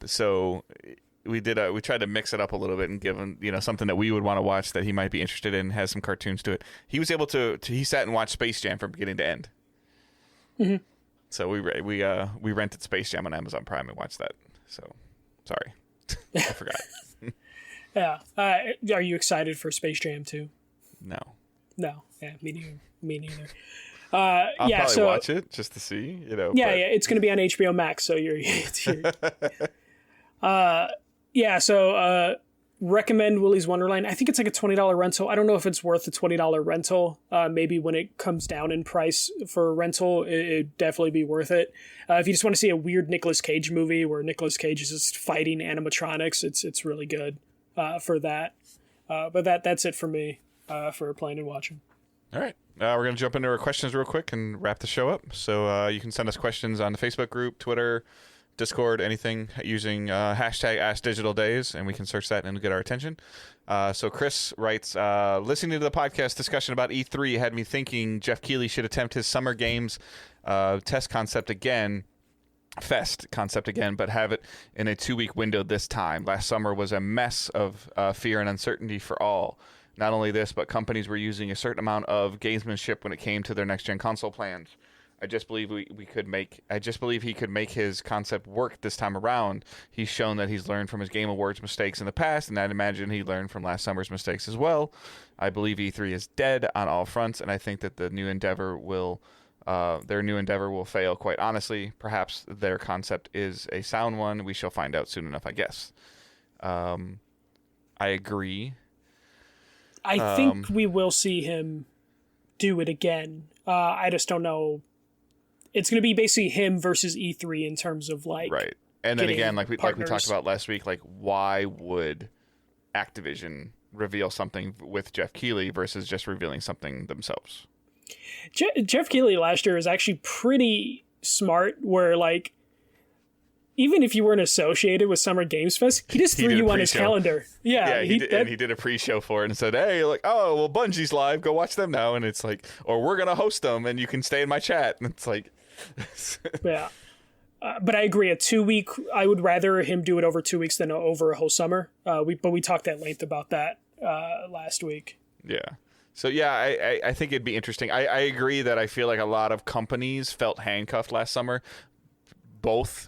So we tried to mix it up a little bit and give him, something that we would want to watch that he might be interested in, has some cartoons to it. He was able to he sat and watched Space Jam from beginning to end. Mm-hmm. So we rented Space Jam on Amazon Prime and watched that. So sorry. I forgot. Yeah. Are you excited for Space Jam 2? No. Yeah, me neither. I'll probably watch it just to see, Yeah, it's going to be on HBO Max, so you're recommend Willy's Wonderland. I think it's like a $20 rental. I don't know if it's worth the $20 rental. Maybe when it comes down in price for a rental, it'd definitely be worth it. If you just want to see a weird Nicolas Cage movie where Nicolas Cage is just fighting animatronics, it's really good for that. But that's it for me for playing and watching. All right. We're going to jump into our questions real quick and wrap the show up. So you can send us questions on the Facebook group, Twitter, Discord, anything, using hashtag AskDigitalDays, and we can search that and get our attention. So Chris writes, listening to the podcast discussion about E3 had me thinking Jeff Keighley should attempt his Summer Games test concept again Fest concept again, but have it in a 2-week window this time. Last summer was a mess of fear and uncertainty for all. Not only this, but companies were using a certain amount of gamesmanship when it came to their next-gen console plans. I just believe he could make his concept work this time around. He's shown that he's learned from his Game Awards mistakes in the past, and I'd imagine he learned from last summer's mistakes as well. I believe E3 is dead on all fronts, and I think that their new endeavor will fail, quite honestly. Perhaps their concept is a sound one. We shall find out soon enough, I guess. I agree. I think we will see him do it again. I just don't know. It's going to be basically him versus E3 in terms of like right. And then again, like we partners. talked about last week, like why would Activision reveal something with Jeff Keighley versus just revealing something themselves? Jeff Keighley last year was actually pretty smart, where like even if you weren't associated with Summer Games Fest, he just threw you on his calendar. Yeah, he did a pre-show for it and said, "Hey, like, oh, well, Bungie's live. Go watch them now." And it's like, or we're gonna host them, and you can stay in my chat. And it's like, yeah. But I agree. A 2-week, I would rather him do it over 2 weeks than over a whole summer. We talked at length about that last week. Yeah. So yeah, I think it'd be interesting. I agree that I feel like a lot of companies felt handcuffed last summer, both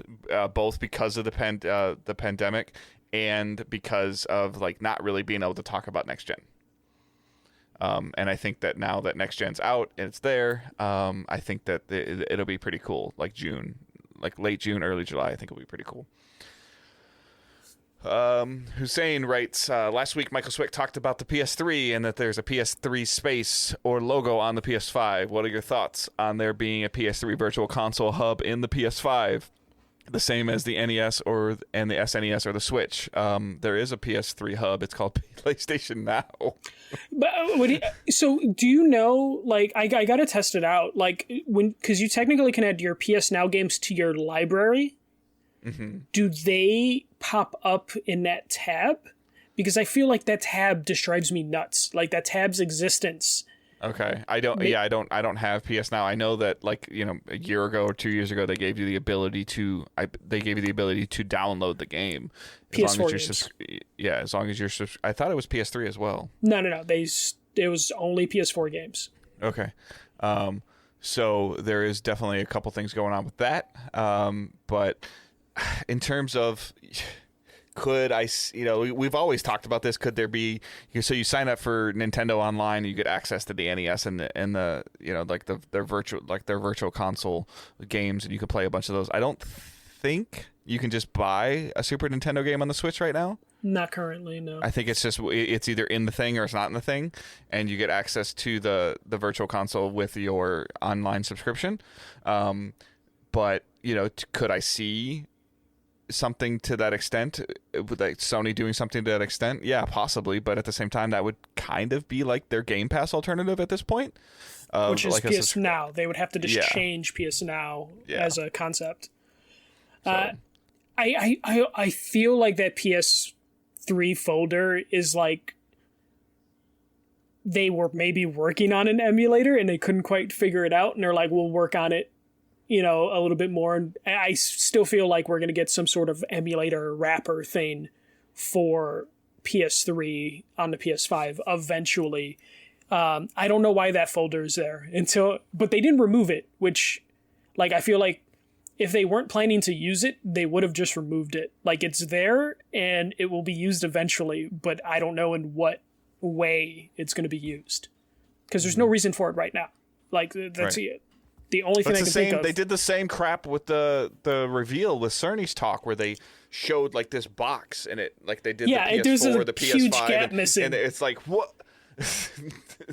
because of the pandemic and because of like not really being able to talk about next gen. And I think that now that next gen's out and it's there, I think that it'll be pretty cool. Like June, like late June, early July, I think it'll be pretty cool. Hussein writes, last week Michael Swick talked about the PS3 and that there's a PS3 space or logo on the PS5. What are your thoughts on there being a PS3 virtual console hub in the PS5? The same as the NES and the SNES or the Switch. There is a PS3 hub. It's called PlayStation Now. But so do you know, like, I got to test it out. Like, because you technically can add your PS Now games to your library. Mm-hmm. Do they pop up in that tab? Because I feel like that tab just drives me nuts. Like that tab's existence. Okay, I don't have PS Now. I know that, like, you know, a year ago or 2 years ago, they gave you the ability to download the game. PS4 games. As long as you're. I thought it was PS3 as well. No. It was only PS4 games. Okay, so there is definitely a couple things going on with that. But in terms of, could I, we've always talked about this. Could there be, so you sign up for Nintendo Online, you get access to the NES and the their virtual console games, and you can play a bunch of those. I don't think you can just buy a Super Nintendo game on the Switch right now. Not currently, no. I think it's either in the thing or it's not in the thing, and you get access to the virtual console with your online subscription. But could I see something to that extent, like Sony doing something to that extent? Yeah, possibly, but at the same time that would kind of be like their Game Pass alternative at this point, which is like PS Now. They would have to just change PS Now as a concept. So. I feel like that PS3 folder is like they were maybe working on an emulator and they couldn't quite figure it out, and they're like, we'll work on it a little bit more. And I still feel like we're going to get some sort of emulator wrapper thing for PS3 on the PS5 eventually. I don't know why that folder is there but they didn't remove it, which, like, I feel like if they weren't planning to use it, they would have just removed it. Like, it's there and it will be used eventually, but I don't know in what way it's going to be used, because there's no reason for it right now. Like, that's it. The only thing I can think of. They did the same crap with the reveal with Cerny's talk, where they showed like this box and it, like, they did the PS4, there's a the huge PS5, gap missing. and it's like, what?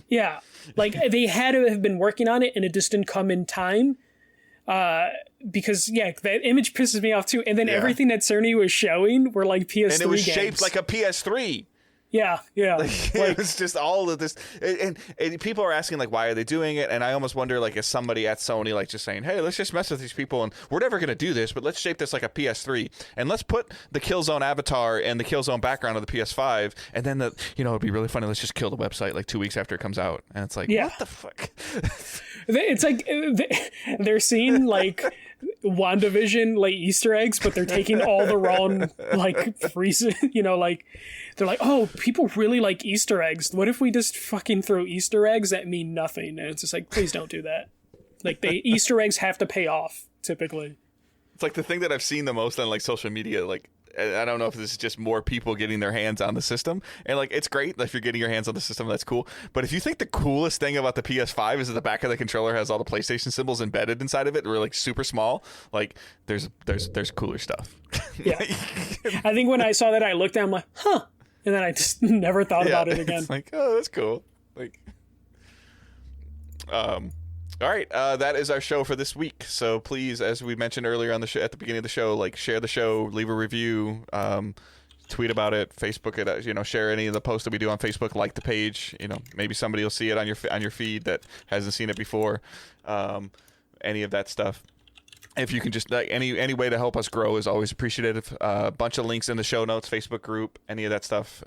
Yeah, like they had to have been working on it and it just didn't come in time. Because that image pisses me off too. And then everything that Cerny was showing were like PS3 games. And it was shaped like a PS3. Yeah. Like, it was just all of this, and people are asking, like, why are they doing it? And I almost wonder, like, is somebody at Sony, like, just saying, hey, let's just mess with these people, and we're never going to do this, but let's shape this like a PS3, and let's put the Killzone avatar and the Killzone background of the PS5, and then it'd be really funny. Let's just kill the website like 2 weeks after it comes out, and it's like, what the fuck? It's like they're seeing, like, WandaVision like Easter eggs, but they're taking all the wrong like reason. Like they're like, oh, people really like Easter eggs. What if we just fucking throw Easter eggs that mean nothing? And it's just like, please don't do that. Like the Easter eggs have to pay off typically. It's like the thing that I've seen the most on like social media. Like, I don't know if this is just more people getting their hands on the system, and like it's great if you're getting your hands on the system, that's cool. But if you think the coolest thing about the PS5 is that the back of the controller has all the PlayStation symbols embedded inside of it, or like super small, like there's cooler stuff. Yeah, I think when I saw that, I looked down, I'm like, huh, and then I just never thought about it again. It's like, oh, that's cool. Like, all right, that is our show for this week. So please, as we mentioned earlier on the show, at the beginning of the show, like share the show, leave a review, tweet about it, Facebook it, share any of the posts that we do on Facebook, like the page. Maybe somebody will see it on your feed that hasn't seen it before. Any of that stuff. If you can just any way to help us grow is always appreciated. A bunch of links in the show notes, Facebook group, any of that stuff.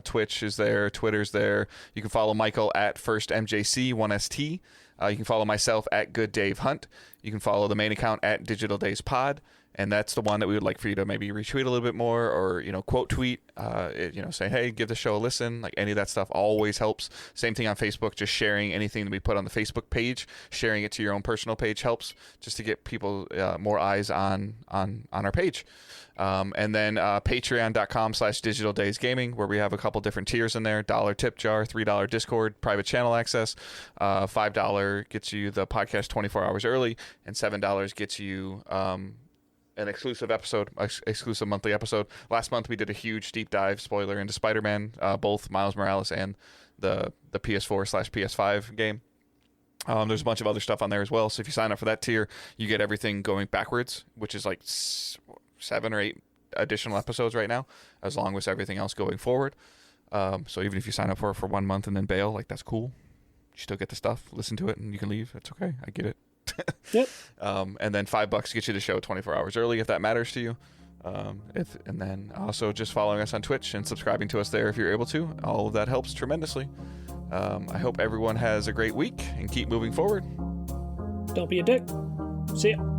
Twitch is there, Twitter's there. You can follow Michael at firstmjc1st. You can follow myself at GoodDaveHunt. You can follow the main account at Digital Days Pod, and that's the one that we would like for you to maybe retweet a little bit more, or quote tweet. Say, hey, give the show a listen. Like any of that stuff always helps. Same thing on Facebook. Just sharing anything that we put on the Facebook page, sharing it to your own personal page helps, just to get people more eyes on our page. And then patreon.com/digitaldaysgaming, where we have a couple different tiers in there. $1 tip jar, $3 Discord, private channel access. $5 gets you the podcast 24 hours early, and $7 gets you an exclusive monthly episode. Last month we did a huge deep dive spoiler into Spider-Man, both Miles Morales and the PS4/PS5 game. There's a bunch of other stuff on there as well. So if you sign up for that tier, you get everything going backwards, which is like 7 or 8 additional episodes right now, as long as everything else going forward. So even if you sign up for 1 month and then bail, like that's cool. You still get the stuff, listen to it, and you can leave. It's okay. I get it. Yep. And then $5 gets you the show 24 hours early if that matters to you. And then also just following us on Twitch and subscribing to us there if you're able to. All of that helps tremendously. I hope everyone has a great week and keep moving forward. Don't be a dick. See ya.